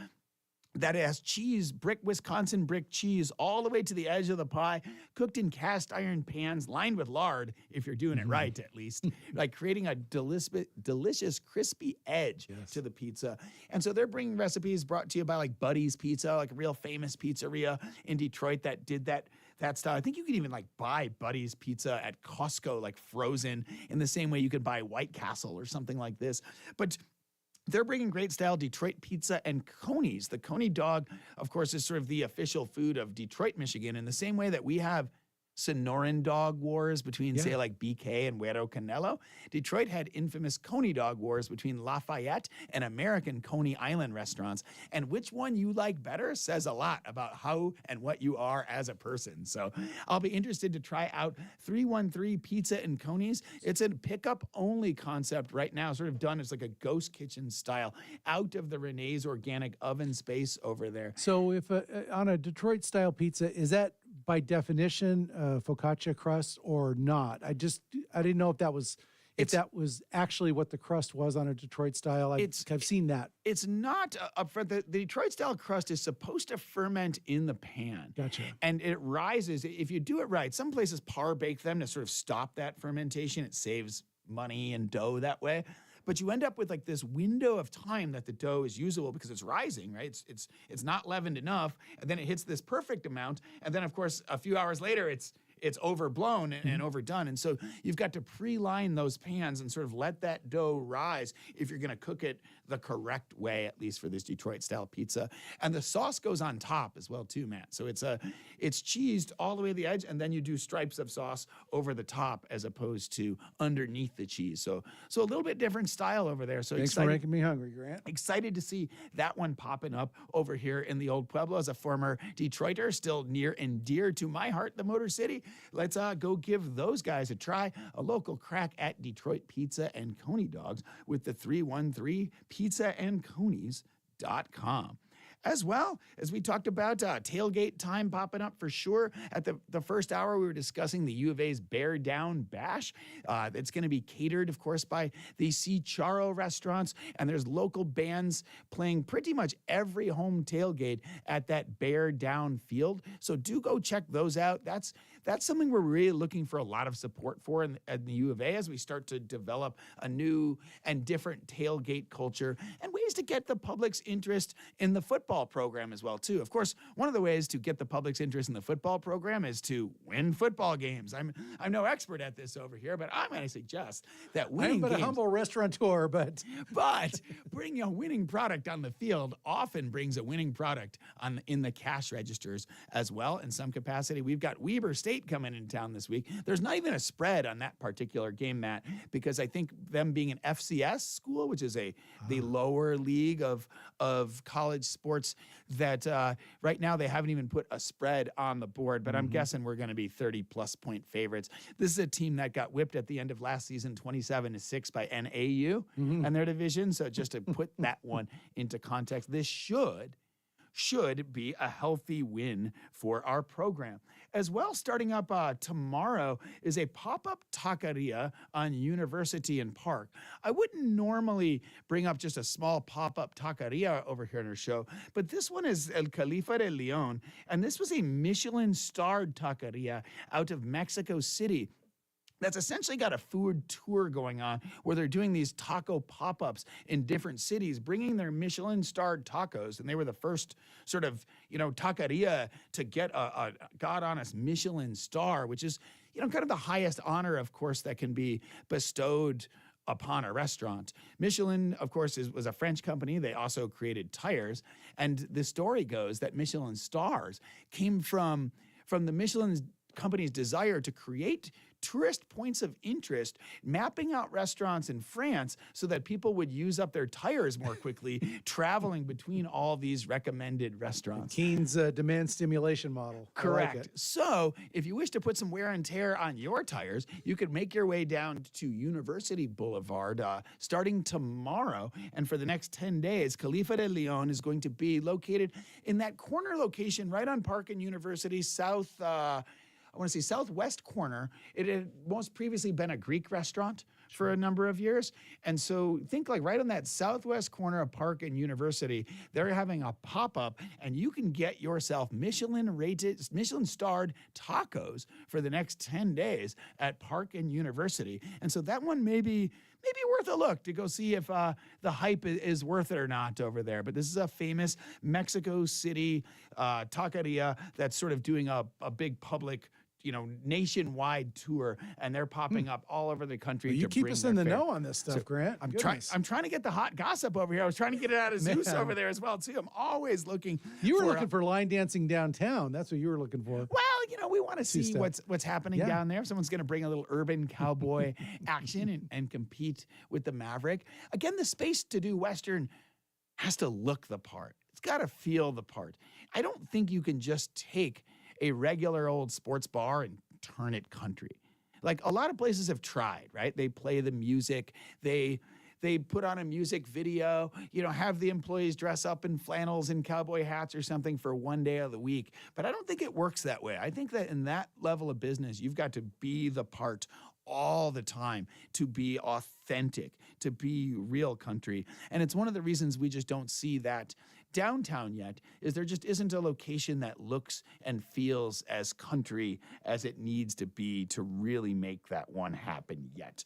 that has cheese, Wisconsin brick cheese, all the way to the edge of the pie, cooked in cast iron pans, lined with lard, if you're doing it right, at least, like creating a delicious, crispy edge to the pizza. And so they're bringing recipes brought to you by like Buddy's Pizza, like a real famous pizzeria in Detroit that did that style. I think you could even like buy Buddy's Pizza at Costco, like frozen, in the same way you could buy White Castle or something like this. But they're bringing great style Detroit pizza and conies. The Coney dog, of course, is sort of the official food of Detroit, Michigan, in the same way that we have Sonoran dog wars between, say, like BK and Güero Canelo. Detroit had infamous Coney dog wars between Lafayette and American Coney Island restaurants. And which one you like better says a lot about how and what you are as a person. So I'll be interested to try out 313 Pizza and Conies. It's a pickup-only concept right now, sort of done as like a ghost kitchen style out of the Renee's Organic Oven space over there. So if on a Detroit-style pizza, is that by definition focaccia crust or not? I didn't know if that was actually what the crust was on a Detroit style. I've seen that. It's not upfront. The Detroit style crust is supposed to ferment in the pan. Gotcha. And it rises if you do it right. Some places par bake them to sort of stop that fermentation. It saves money and dough that way. But you end up with like this window of time that the dough is usable because it's rising, right? It's not leavened enough, and then it hits this perfect amount, and then of course a few hours later it's overblown and overdone. And so you've got to pre-line those pans and sort of let that dough rise if you're going to cook it the correct way, at least for this Detroit-style pizza. And the sauce goes on top as well, too, Matt. So it's cheesed all the way to the edge, and then you do stripes of sauce over the top as opposed to underneath the cheese. So a little bit different style over there. So Thanks for making me hungry, Grant. Excited to see that one popping up over here in the Old Pueblo. As a former Detroiter, still near and dear to my heart, the Motor City. Let's go give those guys a try. A local crack at Detroit Pizza and Coney Dogs with the 313pizzaandconies.com. As well as we talked about tailgate time popping up for sure. At the first hour, we were discussing the U of A's Bear Down Bash. It's going to be catered, of course, by the C. Charo restaurants. And there's local bands playing pretty much every home tailgate at that Bear Down field. So do go check those out. That's something we're really looking for a lot of support for at the U of A as we start to develop a new and different tailgate culture and ways to get the public's interest in the football program as well too. Of course, one of the ways to get the public's interest in the football program is to win football games. I'm no expert at this over here, but I'm going to suggest that winning I'm but games, a humble restaurateur, but bringing a winning product on the field often brings a winning product in the cash registers as well in some capacity. We've got Weber State coming into town this week. There's not even a spread on that particular game, Matt, because I think them being an FCS school, which is the lower league of college sports, that right now they haven't even put a spread on the board, but I'm guessing we're going to be 30-plus point favorites. This is a team that got whipped at the end of last season 27-6 by NAU and their division. So just to put that one into context, this should be a healthy win for our program. As well, starting up tomorrow is a pop-up taqueria on University and Park. I wouldn't normally bring up just a small pop-up taqueria over here in our show, but this one is El Califa de Leon, and this was a Michelin-starred taqueria out of Mexico City that's essentially got a food tour going on where they're doing these taco pop-ups in different cities, bringing their Michelin-starred tacos. And they were the first sort of, taqueria to get a God-honest Michelin star, which is, kind of the highest honor, of course, that can be bestowed upon a restaurant. Michelin, of course, was a French company. They also created tires. And the story goes that Michelin stars came from the Michelin company's desire to create tourist points of interest, mapping out restaurants in France so that people would use up their tires more quickly, traveling between all these recommended restaurants. Keen's demand stimulation model. Correct. I like it. So if you wish to put some wear and tear on your tires, you could make your way down to University Boulevard starting tomorrow. And for the next 10 days, Califa de Leon is going to be located in that corner location right on Park and University southwest corner. It had most previously been a Greek restaurant for a number of years. And so think like right on that southwest corner of Park and University, they're having a pop-up and you can get yourself Michelin-starred tacos for the next 10 days at Park and University. And so that one may be worth a look to go see if the hype is worth it or not over there. But this is a famous Mexico City taqueria that's sort of doing a big public nationwide tour, and they're popping up all over the country. Well, you to keep bring us their in the fare. know on this stuff, Grant. I'm Goodness. trying to get the hot gossip over here. I was trying to get it out of Zeus Man. over there as well too. I'm always looking. You were looking for line dancing downtown. That's what you were looking for. Well, we want to see Two-step. what's happening Yeah. down there. If someone's going to bring a little urban cowboy action and compete with the Maverick. Again, the space to do Western has to look the part. It's got to feel the part. I don't think you can just take a regular old sports bar and turn it country. Like a lot of places have tried, right? They play the music, they put on a music video, have the employees dress up in flannels and cowboy hats or something for one day of the week. But I don't think it works that way. I think that in that level of business, you've got to be the part all the time, to be authentic, to be real country. And it's one of the reasons we just don't see that downtown yet, is there just isn't a location that looks and feels as country as it needs to be to really make that one happen yet.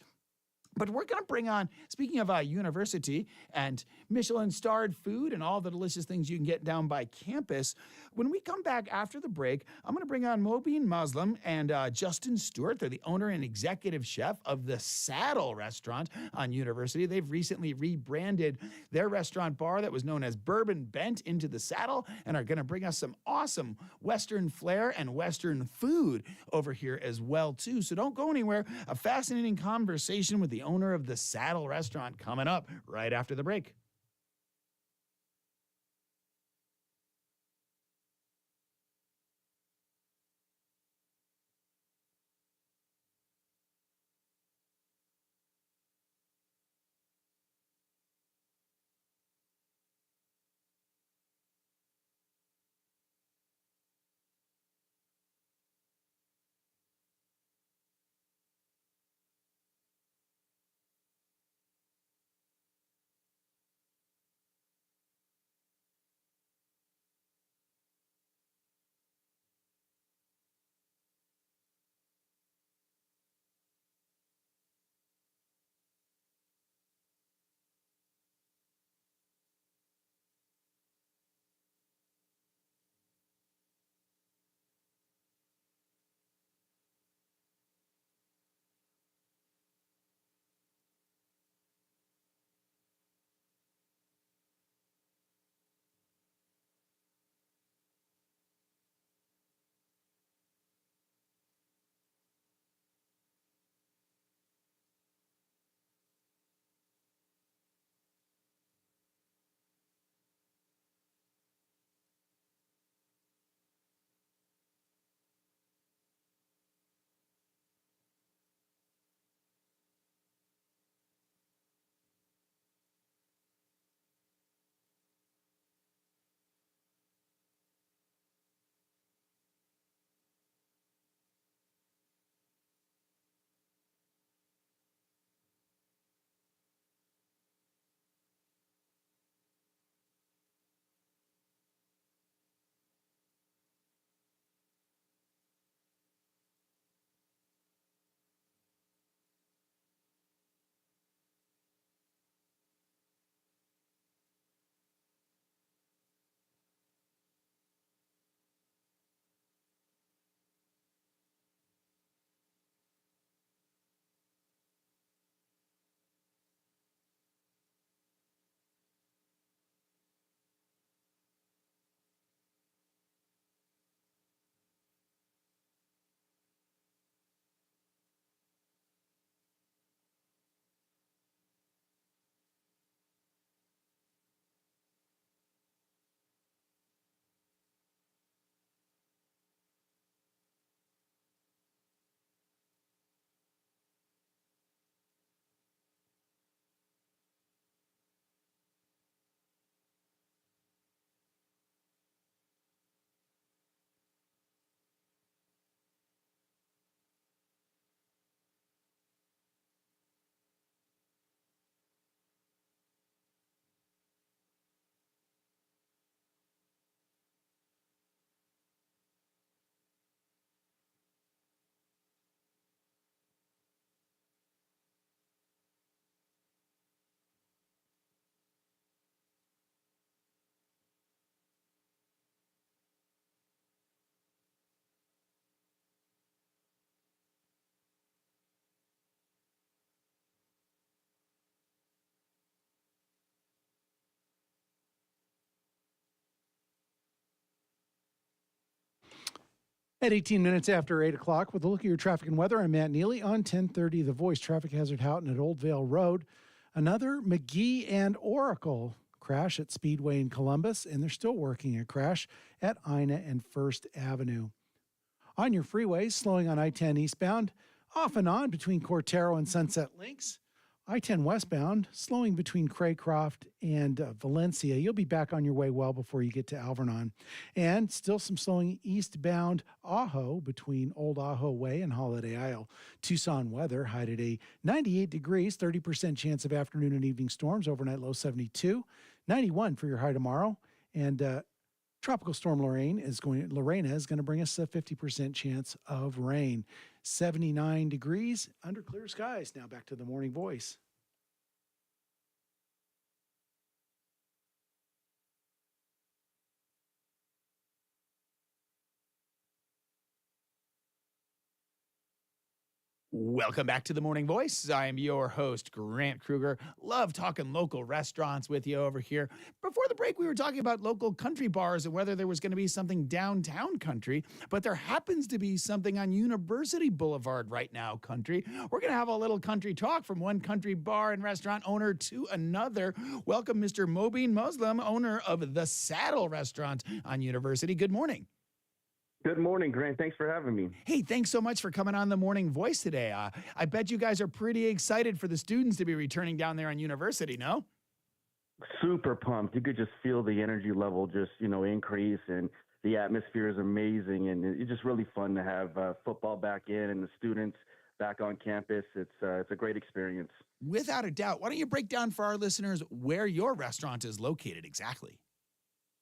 But we're going to bring on, speaking of university and Michelin-starred food and all the delicious things you can get down by campus, when we come back after the break, I'm going to bring on Mobeen Moslem and Justin Stewart. They're the owner and executive chef of the Saddle Restaurant on University. They've recently rebranded their restaurant bar that was known as Bourbon Bent into the Saddle and are going to bring us some awesome Western flair and Western food over here as well, too. So don't go anywhere. A fascinating conversation with the owner of the Saddle Restaurant coming up right after the break. At 18 minutes after 8 o'clock, with a look at your traffic and weather, I'm Matt Neely on 1030 The Voice. Traffic hazard Houghton at Old Vale Road. Another McGee and Oracle crash at Speedway in Columbus, and they're still working a crash at Ina and First Avenue. On your freeways, slowing on I-10 eastbound, off and on between Cortero and Sunset Links. I-10 westbound, slowing between Craycroft and Valencia. You'll be back on your way well before you get to Alvernon. And still some slowing eastbound Ajo between Old Ajo Way and Holiday Isle. Tucson weather, high today 98 degrees, 30% chance of afternoon and evening storms, overnight low 72, 91 for your high tomorrow. And Tropical Storm Lorena is going to bring us a 50% chance of rain. 79 degrees under clear skies. Now back to the Morning Voice. Welcome back to the Morning Voice. I am your host, Grant Krueger. Love talking local restaurants with you over here. Before the break, we were talking about local country bars and whether there was going to be something downtown country, but there happens to be something on University Boulevard right now, country. We're going to have a little country talk from one country bar and restaurant owner to another. Welcome, Mr. Mobeen Moslem, owner of the Saddle Restaurant on University. Good morning. Good morning, Grant. Thanks for having me. Hey, thanks so much for coming on the Morning Voice today. I bet you guys are pretty excited for the students to be returning down there on University, no? Super pumped. You could just feel the energy level just, increase, and the atmosphere is amazing, and it's just really fun to have football back in and the students back on campus. It's a great experience. Without a doubt. Why don't you break down for our listeners where your restaurant is located exactly?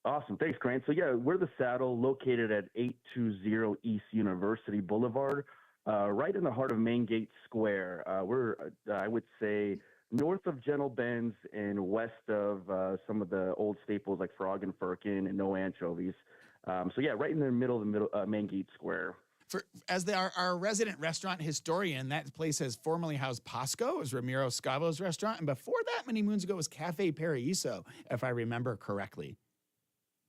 Awesome. Thanks, Grant. So, yeah, we're the Saddle, located at 820 East University Boulevard, right in the heart of Main Gate Square. We're, I would say, north of Gentle Ben's and west of some of the old staples like Frog and Firkin and No Anchovies. So, yeah, right in the middle of Main Gate Square. As our resident restaurant historian, that place has formerly housed Pasco, it was Ramiro Scavo's restaurant, and before that, many moons ago, it was Cafe Paraíso, if I remember correctly.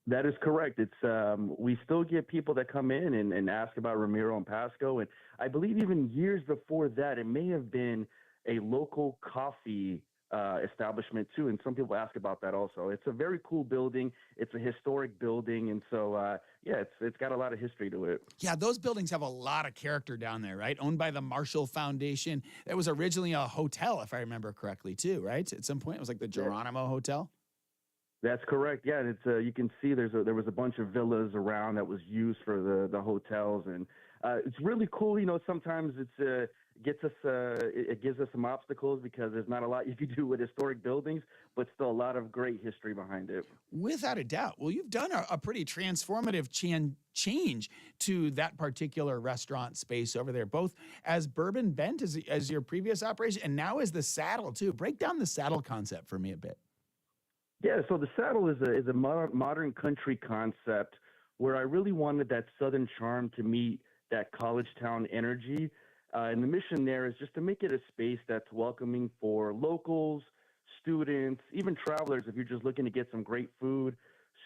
That is correct. It's we still get people that come in and ask about Ramiro and Pasco, and I believe even years before that, it may have been a local coffee establishment too, and some people ask about that also. It's a very cool building. It's a historic building, and so yeah, it's got a lot of history to it. Yeah, those buildings have a lot of character down there, right? Owned by the Marshall Foundation. It was originally a hotel, if I remember correctly, too, right? At some point, it was like the Geronimo Hotel. That's correct. Yeah, and it's you can see there was a bunch of villas around that was used for the hotels, and it's really cool. Sometimes it gives us some obstacles because there's not a lot you can do with historic buildings, but still a lot of great history behind it. Without a doubt. Well, you've done a pretty transformative change to that particular restaurant space over there, both as Bourbon Bent as your previous operation, and now as the Saddle too. Break down the Saddle concept for me a bit. Yeah, so the Saddle is a modern country concept where I really wanted that Southern charm to meet that college town energy. And the mission there is just to make it a space that's welcoming for locals, students, even travelers if you're just looking to get some great food,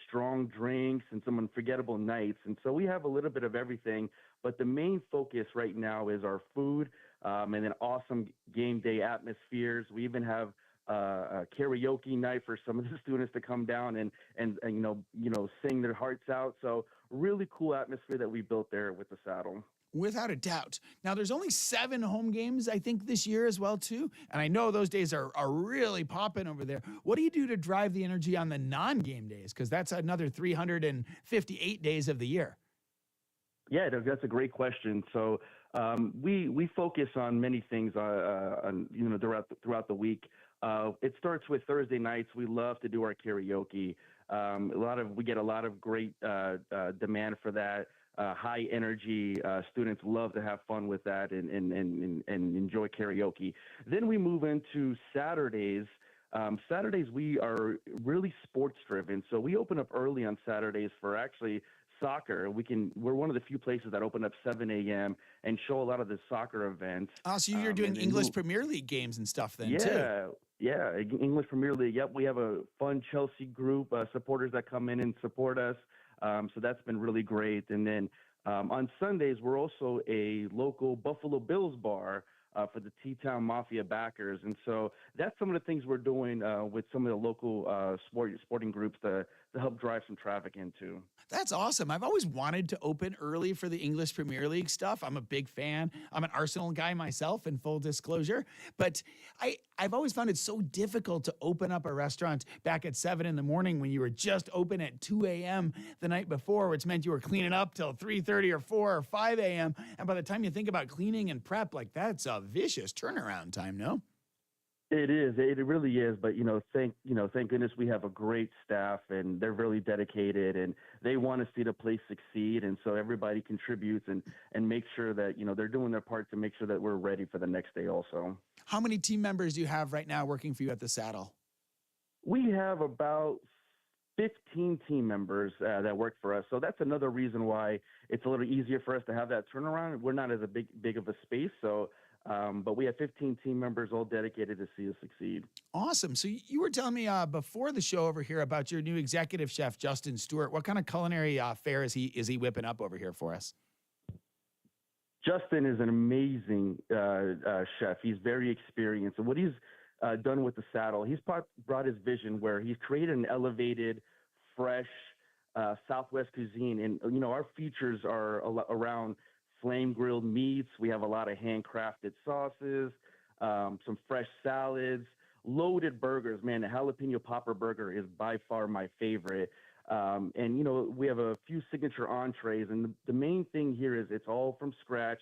strong drinks, and some unforgettable nights. And so we have a little bit of everything, but the main focus right now is our food and then awesome game day atmospheres. We even have a karaoke night for some of the students to come down and sing their hearts out. So really cool atmosphere that we built there with the Saddle. Without a doubt. Now, there's only 7 home games, I think, this year as well, too. And I know those days are really popping over there. What do you do to drive the energy on the non-game days? Because that's another 358 days of the year. Yeah, that's a great question. So we focus on many things throughout the week. It starts with Thursday nights. We love to do our karaoke. We get a lot of great demand for that. High energy students love to have fun with that and enjoy karaoke. Then we move into Saturdays. Saturdays we are really sports driven, so we open up early on Saturdays for actually soccer. We're one of the few places that open up 7 a.m. and show a lot of the soccer events. Oh, so you're doing English Premier League games and stuff then, too. Yeah, English Premier League. Yep, we have a fun Chelsea group, supporters that come in and support us. So that's been really great. And then On Sundays, we're also a local Buffalo Bills bar for the T-Town Mafia backers. And so that's some of the things we're doing with some of the local sporting groups to help drive some traffic into. That's awesome. I've always wanted to open early for the English Premier League stuff. I'm a big fan. I'm an Arsenal guy myself, in full disclosure. But I've always found it so difficult to open up a restaurant back at 7 in the morning when you were just open at 2 a.m. the night before, which meant you were cleaning up till 3:30 or 4 or 5 a.m. And by the time you think about cleaning and prep, like that's a vicious turnaround time, no? It is. It really is. But thank goodness we have a great staff, and they're really dedicated, and they want to see the place succeed. And so everybody contributes and makes sure that they're doing their part to make sure that we're ready for the next day. Also, How many team members do you have right now working for you at the Saddle? we have about 15 team members that work for us. So that's another reason why it's a little easier for us to have that turnaround. We're not as a big of a space, so. But we have 15 team members all dedicated to see us succeed. Awesome. So you were telling me before the show over here about your new executive chef, Justin Stewart. What kind of culinary fare is he whipping up over here for us? Justin is an amazing chef. He's very experienced. And what he's done with the Saddle, he's brought his vision where he's created an elevated, fresh Southwest cuisine. And, our features are around flame grilled meats. We have a lot of handcrafted sauces, some fresh salads, loaded burgers. Man, the jalapeno popper burger is by far my favorite. And we have a few signature entrees. And the main thing here is it's all from scratch,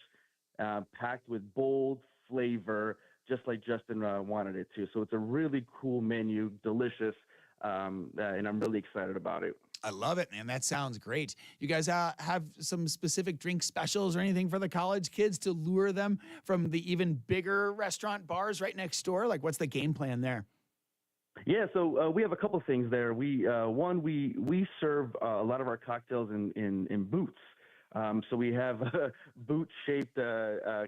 packed with bold flavor, just like Justin wanted it to. So it's a really cool menu, delicious, and I'm really excited about it. I love it, man. That sounds great. You guys have some specific drink specials or anything for the college kids to lure them from the even bigger restaurant bars right next door? Like, what's the game plan there? Yeah, so we have a couple things there. We serve a lot of our cocktails in boots. So we have boot-shaped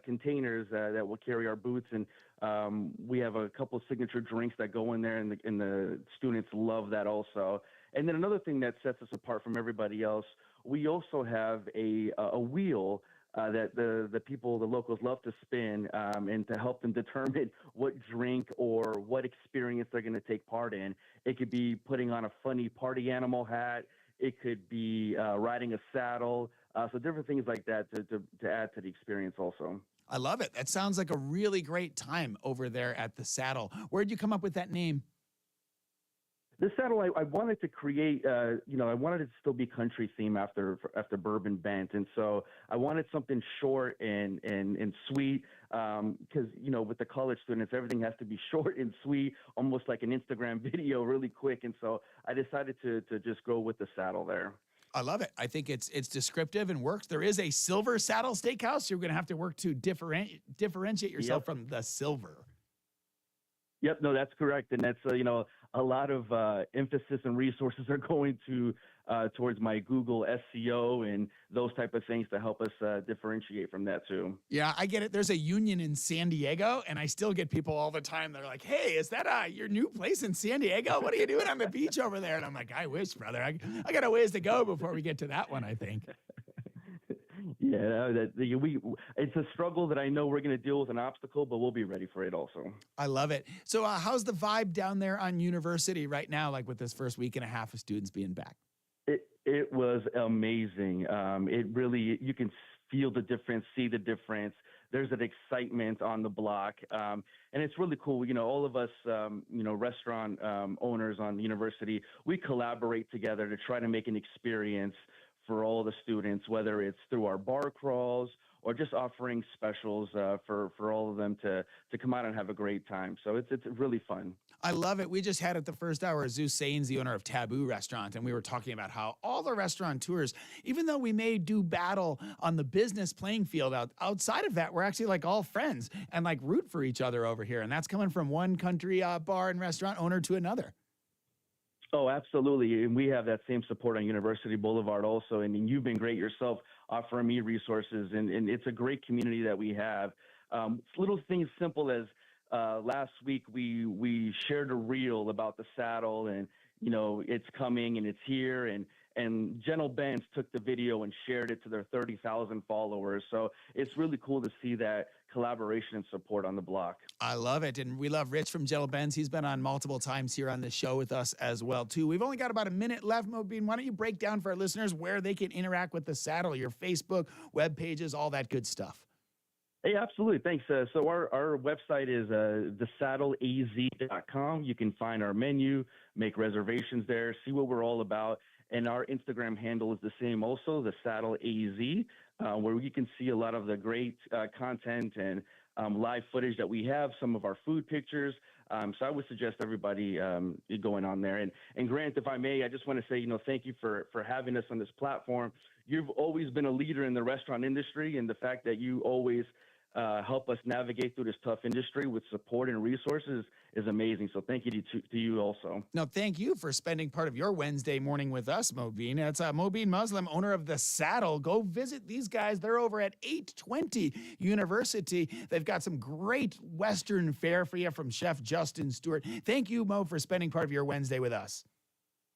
containers that will carry our boots, and we have a couple of signature drinks that go in there, and the students love that also. And then another thing that sets us apart from everybody else, we also have a wheel that the locals love to spin, and to help them determine what drink or what experience they're going to take part in. It could be putting on a funny party animal hat. It could be riding a saddle. So different things like that to add to the experience also. I love it. That sounds like a really great time over there at the Saddle. Where'd you come up with that name? The Saddle, I wanted to create, I wanted it to still be country theme after Bourbon Bent. And so I wanted something short and sweet, because, with the college students, everything has to be short and sweet, almost like an Instagram video really quick. And so I decided to just go with the Saddle there. I love it. I think it's descriptive and works. There is a Silver Saddle Steakhouse. You're going to have to work to differentiate yourself from the silver. Yep, no, that's correct. And that's, a lot of emphasis and resources are going towards my Google SEO and those type of things to help us differentiate from that too. Yeah, I get it. There's a Union in San Diego, and I still get people all the time. They're like, "Hey, is that your new place in San Diego? What are you doing on the beach over there?" And I'm like, "I wish, brother. I got a ways to go before we get to that one, I think." Yeah, it's a struggle that I know we're going to deal with, an obstacle, but we'll be ready for it also. I love it. So how's the vibe down there on University right now, like with this first week and a half of students being back? It was amazing. It really, you can feel the difference, see the difference. There's an excitement on the block. And it's really cool. All of us, restaurant owners on the university, we collaborate together to try to make an experience for all the students, whether it's through our bar crawls or just offering specials for all of them to come out and have a great time. So it's really fun. I love it. We just had at the first hour Zeus, Sainz, the owner of Tabu restaurant, and we were talking about how all the restaurateurs, even though we may do battle on the business playing field outside of that, we're actually like all friends and like root for each other over here. And that's coming from one country bar and restaurant owner to another. Oh, absolutely. And we have that same support on University Boulevard also. And you've been great yourself offering me resources. And it's a great community that we have. Little things simple as last week we shared a reel about the Saddle, and it's coming and it's here, and and Gentle Benz took the video and shared it to their 30,000 followers. So it's really cool to see that collaboration and support on the block. I love it. And we love Rich from Jello Benz. He's been on multiple times here on the show with us as well, too. We've only got about a minute left, Mobeen. Why don't you break down for our listeners where they can interact with the saddle, your Facebook, web pages, all that good stuff? Hey, absolutely. Thanks. So our website is thesaddleaz.com. You can find our menu, make reservations there, see what we're all about. And our Instagram handle is the same also, the Saddle AZ, where you can see a lot of the great content and live footage that we have, some of our food pictures. So I would suggest everybody going on there. And Grant, if I may, I just want to say, thank you for having us on this platform. You've always been a leader in the restaurant industry, and the fact that you always help us navigate through this tough industry with support and resources is amazing. So thank you to you also. No, thank you for spending part of your Wednesday morning with us, Mobeen. It's Mobeen Moslem, owner of The Saddle. Go visit these guys. They're over at 820 University. They've got some great Western fare for you from Chef Justin Stewart. Thank you, Mo, for spending part of your Wednesday with us.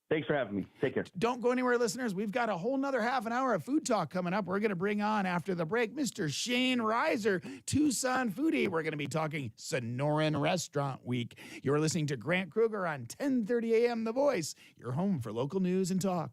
Thanks for having me. Take care. Don't go anywhere, listeners. We've got a whole nother half an hour of food talk coming up. We're going to bring on, after the break, Mr. Shane Reiser, Tucson foodie. We're going to be talking Sonoran Restaurant Week. You're listening to Grant Krueger on 10:30 a.m. The Voice, your home for local news and talk.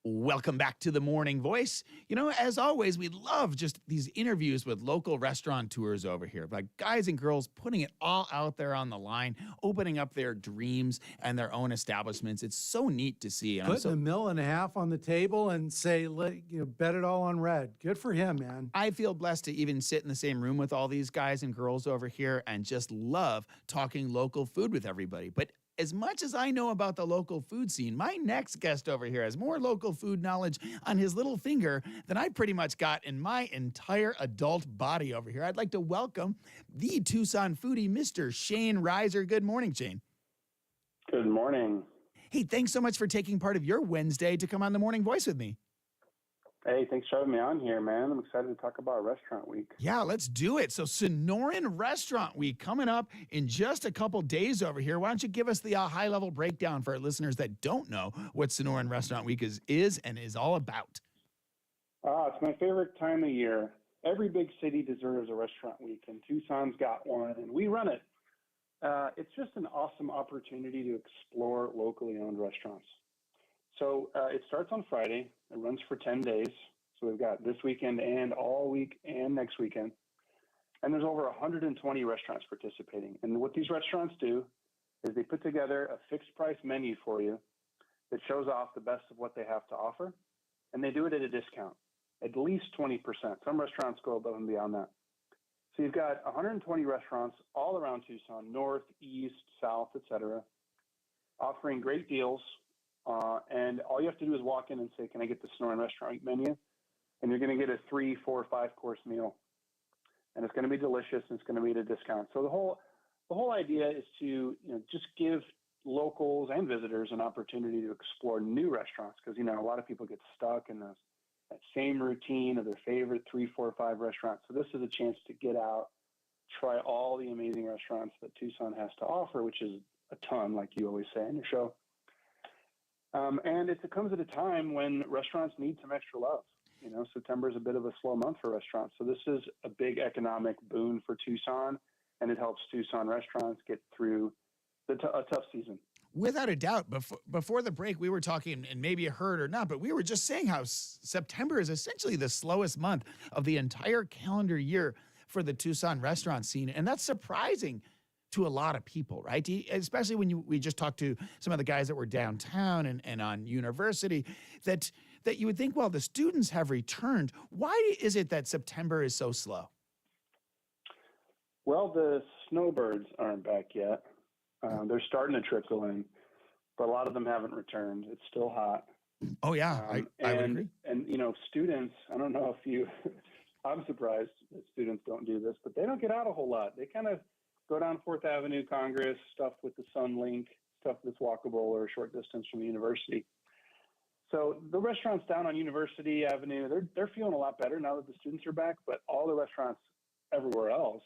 Welcome back to the Morning Voice. You know, as always, we love just these interviews with local restaurateurs over here, like guys and girls putting it all out there on the line, opening up their dreams and their own establishments. It's so neat to see. And Putting $1.5 million on the table and say, bet it all on red. Good for him, man. I feel blessed to even sit in the same room with all these guys and girls over here and just love talking local food with everybody. But as much as I know about the local food scene, my next guest over here has more local food knowledge on his little finger than I pretty much got in my entire adult body over here. I'd like to welcome the Tucson foodie, Mr. Shane Reiser. Good morning, Shane. Good morning. Hey, thanks so much for taking part of your Wednesday to come on the Morning Voice with me. Hey, thanks for having me on here, man. I'm excited to talk about Restaurant Week. Yeah, let's do it. So Sonoran Restaurant Week coming up in just a couple days over here. Why don't you give us the high-level breakdown for our listeners that don't know what Sonoran Restaurant Week is and is all about? It's my favorite time of year. Every big city deserves a Restaurant Week, and Tucson's got one, and we run it. It's just an awesome opportunity to explore locally owned restaurants. So it starts on Friday. It runs for 10 days. So we've got this weekend and all week and next weekend. And there's over 120 restaurants participating. And what these restaurants do is they put together a fixed price menu for you that shows off the best of what they have to offer. And they do it at a discount, at least 20%. Some restaurants go above and beyond that. So you've got 120 restaurants all around Tucson, north, east, south, etc., offering great deals. And all you have to do is walk in and say, can I get the Sonoran Restaurant Week menu? And you're going to get a 3, 4, 5-course meal. And it's going to be delicious, and it's going to be at a discount. So the whole idea is to just give locals and visitors an opportunity to explore new restaurants, because a lot of people get stuck in that same routine of their favorite 3, 4, 5 restaurants. So this is a chance to get out, try all the amazing restaurants that Tucson has to offer, which is a ton, like you always say in your show. And it comes at a time when restaurants need some extra love. September is a bit of a slow month for restaurants. So this is a big economic boon for Tucson, and it helps Tucson restaurants get through a tough season. Without a doubt. Before the break, we were talking, and maybe you heard or not, but we were just saying how September is essentially the slowest month of the entire calendar year for the Tucson restaurant scene. And that's surprising to a lot of people, right? Especially when we just talked to some of the guys that were downtown and on University, that you would think, well, the students have returned. Why is it that September is so slow? Well, the snowbirds aren't back yet. They're starting to trickle in, but a lot of them haven't returned. It's still hot. Oh, yeah, I would agree. And, students, I don't know if you, I'm surprised that students don't do this, but they don't get out a whole lot. They kind of go down 4th Avenue, Congress, stuff with the Sun Link, stuff that's walkable or a short distance from the university. So the restaurants down on University Avenue, they're feeling a lot better now that the students are back, but all the restaurants everywhere else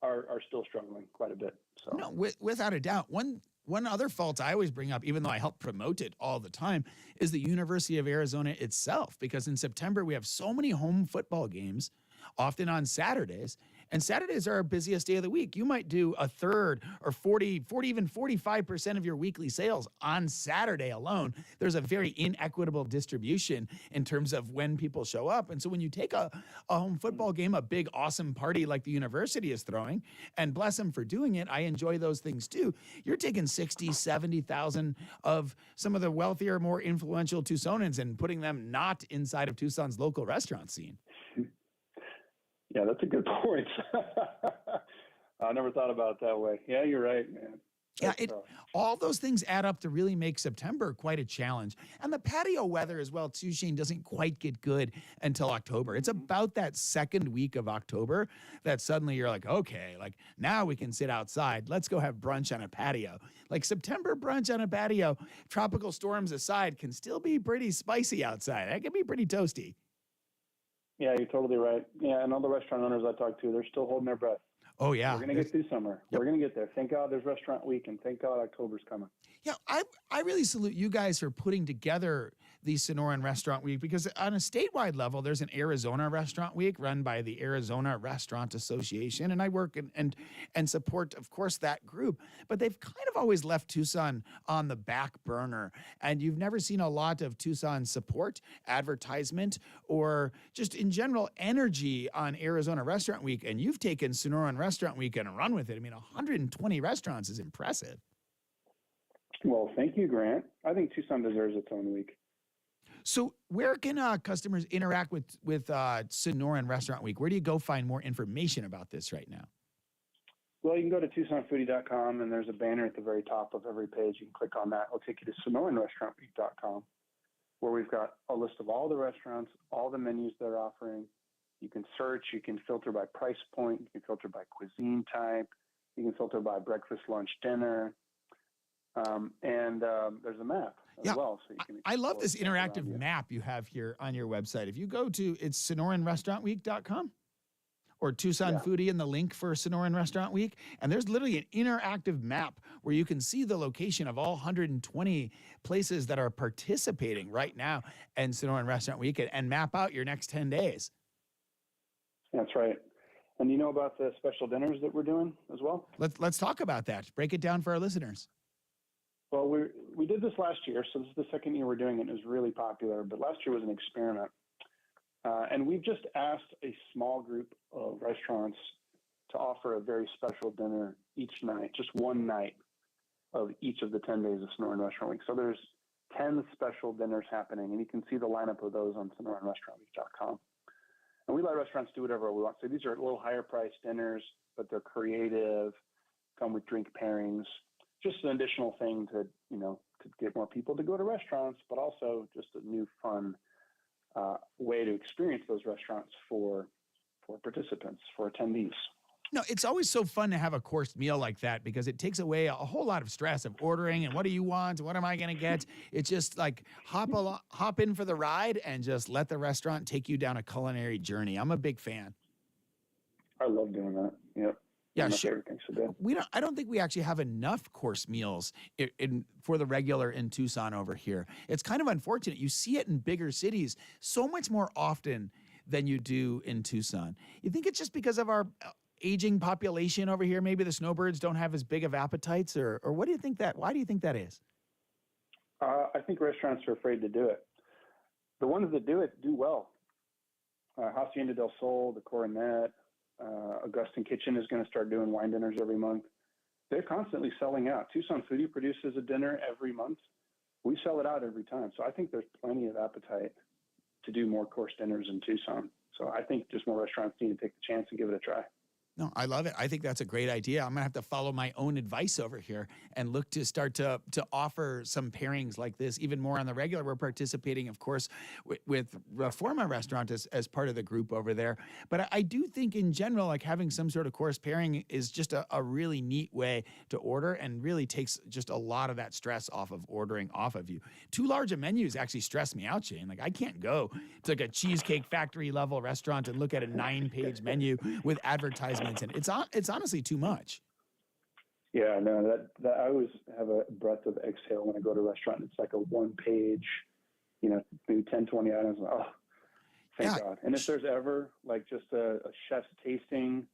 are still struggling quite a bit. So no, without a doubt. One other fault I always bring up, even though I help promote it all the time, is the University of Arizona itself, because in September we have so many home football games, often on Saturdays. And Saturdays are our busiest day of the week. You might do a third or 40, even 45% of your weekly sales on Saturday alone. There's a very inequitable distribution in terms of when people show up. And so when you take a home football game, a big, awesome party like the university is throwing, and bless them for doing it, I enjoy those things too. You're taking 60, 70,000 of some of the wealthier, more influential Tucsonans and putting them not inside of Tucson's local restaurant scene. Yeah, that's a good point. I never thought about it that way. Yeah, you're right, man. Yeah, all those things add up to really make September quite a challenge. And the patio weather as well, too, Shane, doesn't quite get good until October. It's about that second week of October that suddenly you're like, okay, like now we can sit outside. Let's go have brunch on a patio. Like September brunch on a patio, tropical storms aside, can still be pretty spicy outside. That can be pretty toasty. Yeah, you're totally right. Yeah, and all the restaurant owners I talk to, they're still holding their breath. Oh, yeah. We're going to get through summer. Yep. We're going to get there. Thank God there's Restaurant Week, and thank God October's coming. Yeah, I really salute you guys for putting together the Sonoran Restaurant Week, because on a statewide level, there's an Arizona Restaurant Week run by the Arizona Restaurant Association, and I work and support, of course, that group. But they've kind of always left Tucson on the back burner, and you've never seen a lot of Tucson support, advertisement, or just in general energy on Arizona Restaurant Week. And you've taken Sonoran Restaurant Week and run with it. I mean, 120 restaurants is impressive. Well, thank you, Grant. I think Tucson deserves its own week. So where can customers interact with Sonoran Restaurant Week? Where do you go find more information about this right now? Well, you can go to TucsonFoodie.com, and there's a banner at the very top of every page. You can click on that. It'll take you to SonoranRestaurantWeek.com, where we've got a list of all the restaurants, all the menus they're offering. You can search. You can filter by price point. You can filter by cuisine type. You can filter by breakfast, lunch, dinner. And there's a map as well. So you can I love this explore interactive map you have here on your website. If you go to, it's SonoranRestaurantWeek.com or Tucson Foodie in the link for Sonoran Restaurant Week. And there's literally an interactive map where you can see the location of all 120 places that are participating right now in Sonoran Restaurant Week and map out your next 10 days. That's right. And you know about the special dinners that we're doing as well? Let's talk about that. Break it down for our listeners. Well, we did this last year, so this is the second year we're doing it, and it was really popular. But last year was an experiment. And we've just asked a small group of restaurants to offer a very special dinner each night, just one night of each of the 10 days of Sonoran Restaurant Week. So there's 10 special dinners happening, and you can see the lineup of those on SonoranRestaurantWeek.com. And we let restaurants do whatever we want. So these are a little higher priced dinners, but they're creative, come with drink pairings. Just an additional thing to get more people to go to restaurants, but also just a new fun way to experience those restaurants for participants, for attendees. No, it's always so fun to have a course meal like that because it takes away a whole lot of stress of ordering and what do you want? What am I going to get? It's just like hop in for the ride and just let the restaurant take you down a culinary journey. I'm a big fan. I love doing that. Yep. Yeah, sure. I don't think we actually have enough course meals for the regular in Tucson over here. It's kind of unfortunate. You see it in bigger cities so much more often than you do in Tucson. You think it's just because of our aging population over here? Maybe the snowbirds don't have as big of appetites, or what do you think that? Why do you think that is? I think restaurants are afraid to do it. The ones that do it do well. Hacienda del Sol, the Coronet, Augustin Kitchen is going to start doing wine dinners every month. They're constantly selling out. Tucson Foodie produces a dinner every month. We sell it out every time. So I think there's plenty of appetite to do more course dinners in Tucson. So I think just more restaurants need to take the chance and give it a try. No, I love it. I think that's a great idea. I'm going to have to follow my own advice over here and look to start to offer some pairings like this even more on the regular. We're participating, of course, with Reforma Restaurant as part of the group over there. But I do think in general, like having some sort of course pairing is just a really neat way to order and really takes just a lot of that stress off of ordering off of you. Too large of menus actually stress me out, Shane. Like I can't go to like a Cheesecake Factory level restaurant and look at a 9-page menu with advertisements. And it's honestly too much. Yeah, no, that I always have a breath of exhale when I go to a restaurant. It's like a one-page, maybe 10, 20 items. Oh, thank God. And if there's ever like just a chef's tasting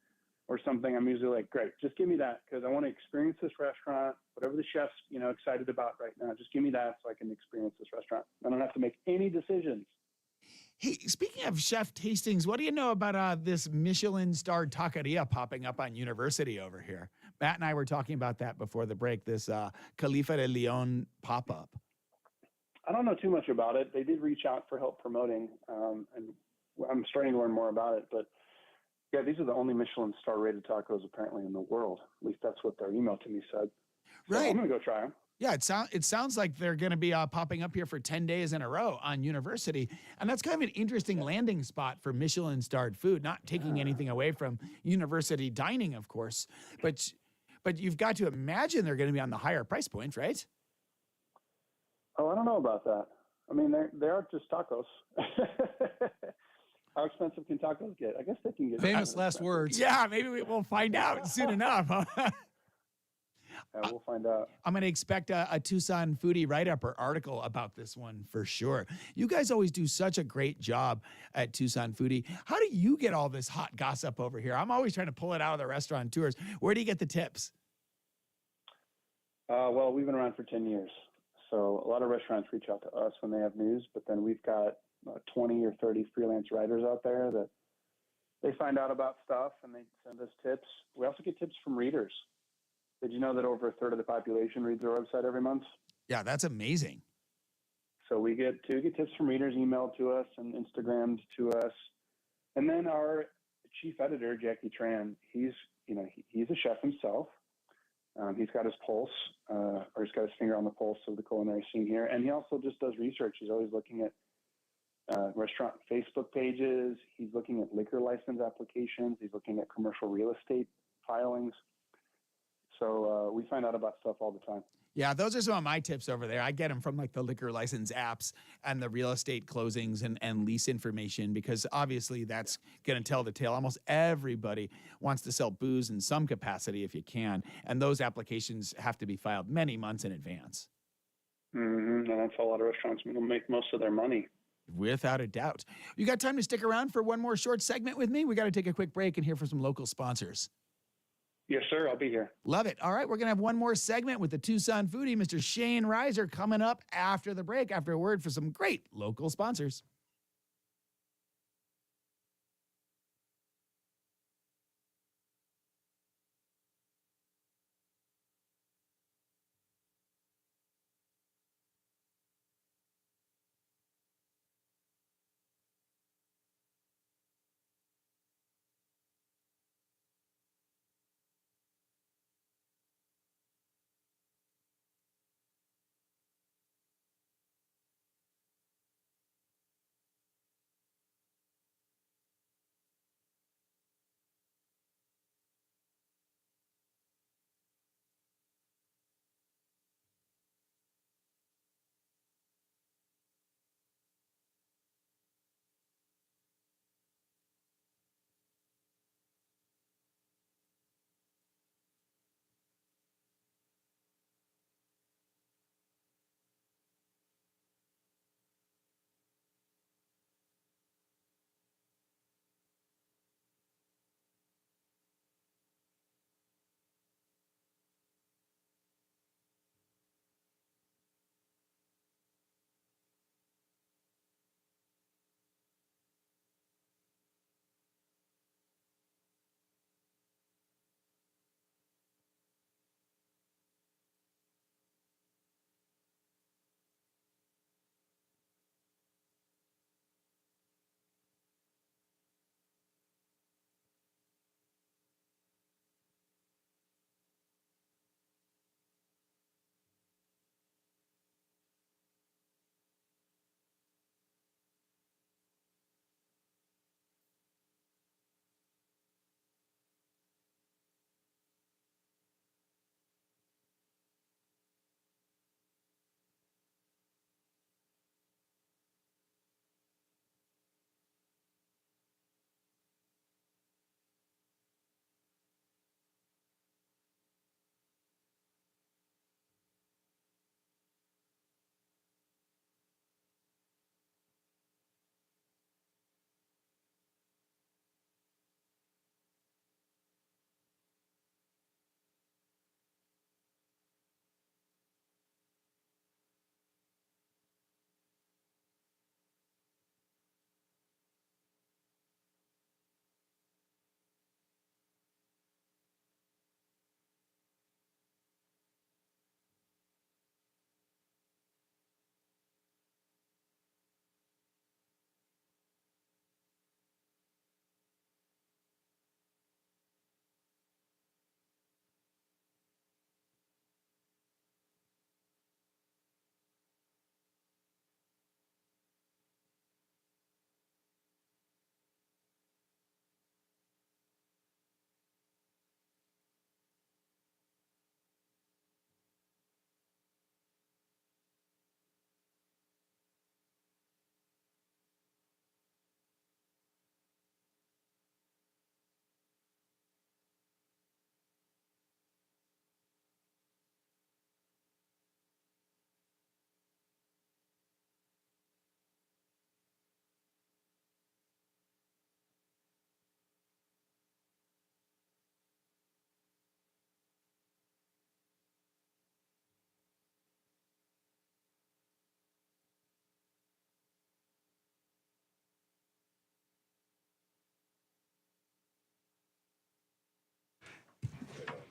or something, I'm usually like, great, just give me that because I want to experience this restaurant. Whatever the chef's, excited about right now, just give me that so I can experience this restaurant. I don't have to make any decisions. Hey, speaking of chef tastings, what do you know about this Michelin-starred taqueria popping up on University over here? Matt and I were talking about that before the break, this Califa de Leon pop-up. I don't know too much about it. They did reach out for help promoting, and I'm starting to learn more about it. But, yeah, these are the only Michelin-star rated tacos apparently in the world. At least that's what their email to me said. So right. I'm going to go try them. Yeah, it sounds like they're going to be popping up here for 10 days in a row on University. And that's kind of an interesting landing spot for Michelin-starred food, not taking anything away from University dining, of course. But you've got to imagine they're going to be on the higher price points, right? Oh, I don't know about that. I mean, they aren't just tacos. How expensive can tacos get? I guess they can get famous last words. Yeah, maybe we'll find out soon enough. Huh? We'll find out. I'm going to expect a Tucson foodie write-up or article about this one for sure. You guys always do such a great job at Tucson Foodie. How do you get all this hot gossip over here? I'm always trying to pull it out of the restaurant tours. Where do you get the tips? Well, we've been around for 10 years. So a lot of restaurants reach out to us when they have news, but then we've got 20 or 30 freelance writers out there that they find out about stuff and they send us tips. We also get tips from readers. Did you know that over a third of the population reads our website every month? Yeah, that's amazing. So we get tips from readers emailed to us and Instagrammed to us. And then our chief editor, Jackie Tran, he's a chef himself. He's got his pulse, or he's got his finger on the pulse of the culinary scene here. And he also just does research. He's always looking at restaurant Facebook pages. He's looking at liquor license applications. He's looking at commercial real estate filings. So we find out about stuff all the time. Yeah, those are some of my tips over there. I get them from like the liquor license apps and the real estate closings and lease information, because obviously that's going to tell the tale. Almost everybody wants to sell booze in some capacity if you can. And those applications have to be filed many months in advance. Mm-hmm. And that's how a lot of restaurants make most of their money. Without a doubt. You got time to stick around for one more short segment with me? We got to take a quick break and hear from some local sponsors. Yes, sir. I'll be here. Love it. All right, we're going to have one more segment with the Tucson foodie, Mr. Shane Reiser, coming up after the break, after a word for some great local sponsors.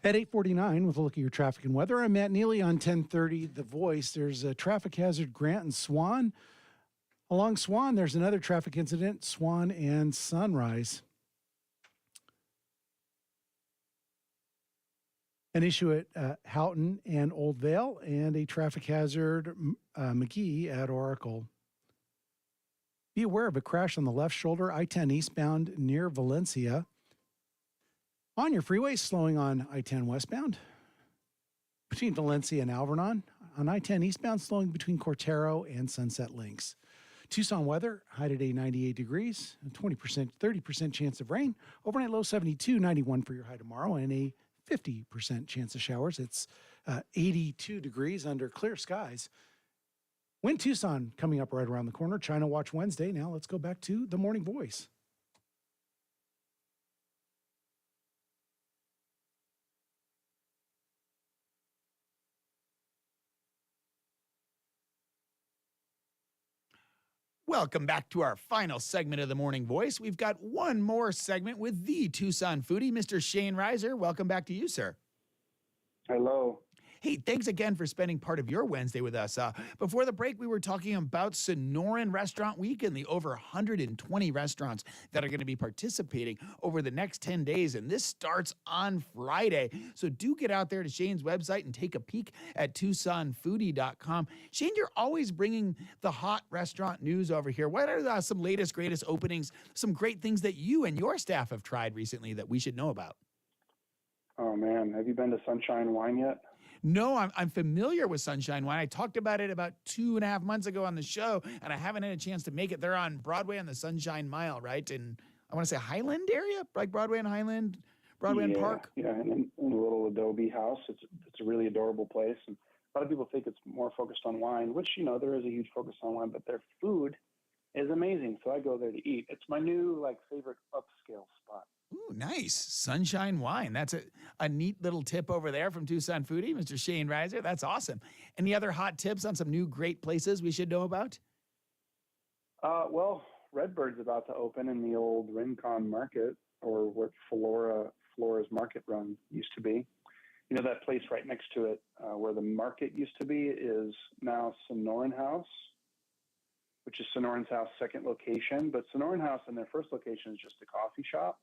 At 8:49, with a look at your traffic and weather, I'm Matt Neely on 1030 The Voice. There's a traffic hazard, Grant and Swan. Along Swan, there's another traffic incident, Swan and Sunrise. An issue at Houghton and Old Vale, and a traffic hazard, McGee at Oracle. Be aware of a crash on the left shoulder, I-10 eastbound near Valencia. On your freeway, slowing on I-10 westbound between Valencia and Alvernon. On I-10 eastbound, slowing between Cortero and Sunset Links. Tucson weather, high today 98 degrees, 20%, 30% chance of rain. Overnight low 72, 91 for your high tomorrow, and a 50% chance of showers. It's 82 degrees under clear skies. Wind Tucson coming up right around the corner. China Watch Wednesday. Now let's go back to the Morning Voice. Welcome back to our final segment of the Morning Voice. We've got one more segment with the Tucson foodie, Mr. Shane Reiser. Welcome back to you, sir. Hello. Hey, thanks again for spending part of your Wednesday with us. Before the break, we were talking about Sonoran Restaurant Week and the over 120 restaurants that are going to be participating over the next 10 days. And this starts on Friday. So do get out there to Shane's website and take a peek at TucsonFoodie.com. Shane, you're always bringing the hot restaurant news over here. What are some latest, greatest openings, some great things that you and your staff have tried recently that we should know about? Oh, man. Have you been to Sunshine Wine yet? No, I'm familiar with Sunshine Wine. I talked about it about 2.5 months ago on the show, and I haven't had a chance to make it. They're on Broadway on the Sunshine Mile, right? And I want to say Highland area, like Broadway and Highland, Broadway and Park. Yeah, in a little adobe house. It's a really adorable place. And a lot of people think it's more focused on wine, which, there is a huge focus on wine, but their food is amazing. So I go there to eat. It's my new, favorite upscale spot. Ooh, nice. Sunshine Wine. That's a neat little tip over there from Tucson Foodie, Mr. Shane Reiser. That's awesome. Any other hot tips on some new great places we should know about? Well, Redbird's about to open in the old Rincon Market, or what Flora's Market Run used to be. That place right next to it where the market used to be is now Sonoran House, which is Sonoran's House second location. But Sonoran House in their first location is just a coffee shop.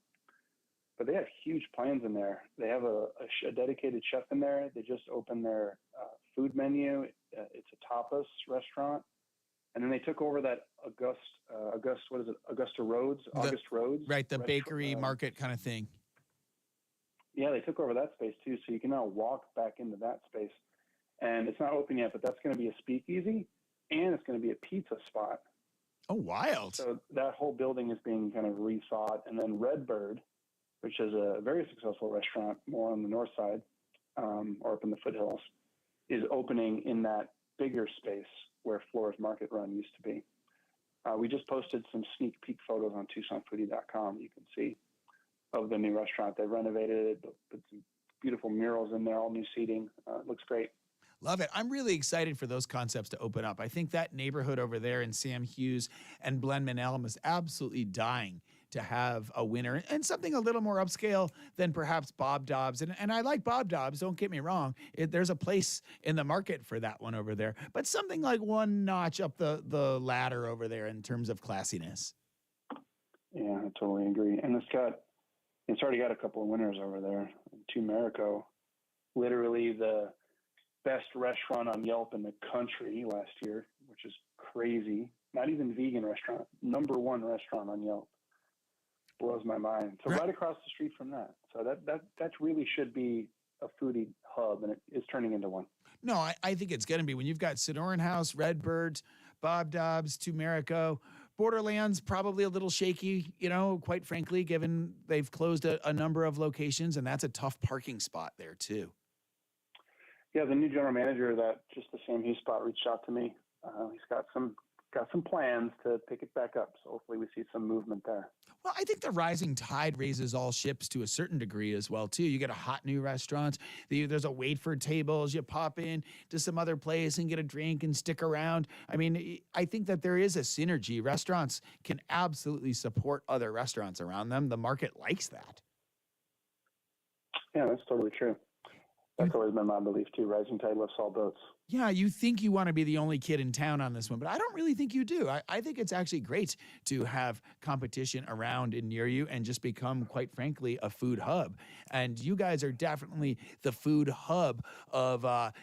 But they have huge plans in there. They have a dedicated chef in there. They just opened their food menu. It's a tapas restaurant. And then they took over that August Roads. Right, the bakery market kind of thing. Yeah, they took over that space too. So you can now walk back into that space. And it's not open yet, but that's going to be a speakeasy and it's going to be a pizza spot. Oh, wild. So that whole building is being kind of rethought. And then Redbird, which is a very successful restaurant more on the north side or up in the foothills, is opening in that bigger space where Flora's Market Run used to be. We just posted some sneak peek photos on TucsonFoodie.com. You can see of the new restaurant. They renovated it, put some beautiful murals in there, all new seating. It looks great. Love it. I'm really excited for those concepts to open up. I think that neighborhood over there in Sam Hughes and Blenman Elm is absolutely dying to have a winner and something a little more upscale than perhaps Bob Dobbs. And I like Bob Dobbs, don't get me wrong. There's a place in the market for that one over there, but something like one notch up the ladder over there in terms of classiness. Yeah, I totally agree. And it's already got a couple of winners over there. Tumerico, literally the best restaurant on Yelp in the country last year, which is crazy. Not even vegan restaurant, #1 restaurant on Yelp. Blows my mind. So right across the street from that. So that really should be a foodie hub, and it is turning into one. No, I think it's going to be. When you've got Sonoran House, Redbird, Bob Dobbs, Tumerico, Borderlands probably a little shaky, quite frankly, given they've closed a number of locations, and that's a tough parking spot there too. Yeah, the new general manager of that just the Sam Hughes spot reached out to me. He's got some plans to pick it back up. So hopefully we see some movement there. Well, I think the rising tide raises all ships to a certain degree as well, too. You get a hot new restaurant. There's a wait for tables. You pop in to some other place and get a drink and stick around. I mean, I think that there is a synergy. Restaurants can absolutely support other restaurants around them. The market likes that. Yeah, that's totally true. That's always been my belief too. Rising tide lifts all boats. Yeah, you think you want to be the only kid in town on this one, but I don't really think you do. I think it's actually great to have competition around and near you and just become, quite frankly, a food hub. And you guys are definitely the food hub of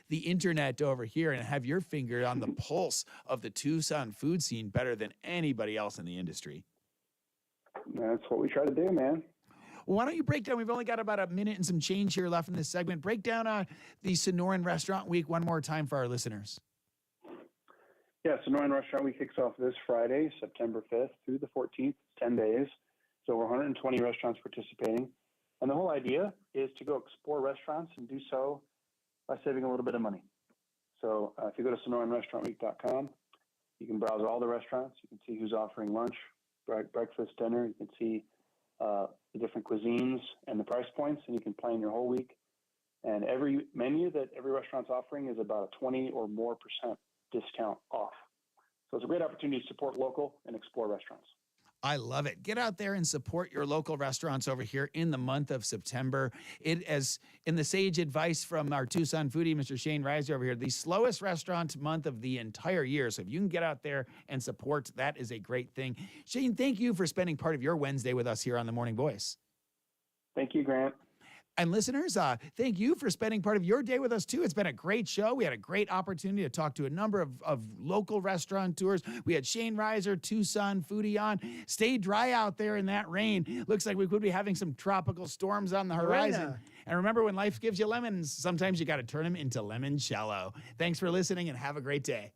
the internet over here and have your finger on the pulse of the Tucson food scene better than anybody else in the industry. That's what we try to do, man. Well, why don't you break down? We've only got about a minute and some change here left in this segment. Break down the Sonoran Restaurant Week one more time for our listeners. Yeah, Sonoran Restaurant Week kicks off this Friday, September 5th through the 14th, 10 days. So over 120 restaurants participating. And the whole idea is to go explore restaurants and do so by saving a little bit of money. So if you go to sonoranrestaurantweek.com, you can browse all the restaurants. You can see who's offering lunch, breakfast, dinner. You can see the different cuisines and the price points, and you can plan your whole week. And every menu that every restaurant's offering is about a 20 or more % discount off. So it's a great opportunity to support local and explore restaurants. I love it. Get out there and support your local restaurants over here in the month of September. It is, in the sage advice from our Tucson foodie, Mr. Shane Reiser over here, the slowest restaurant month of the entire year. So if you can get out there and support, that is a great thing. Shane, thank you for spending part of your Wednesday with us here on The Morning Voice. Thank you, Grant. And listeners, thank you for spending part of your day with us, too. It's been a great show. We had a great opportunity to talk to a number of local restaurateurs. We had Shane Reiser, Tucson foodie on. Stay dry out there in that rain. Looks like we could be having some tropical storms on the horizon. Lorena. And remember, when life gives you lemons, sometimes you got to turn them into limoncello. Thanks for listening and have a great day.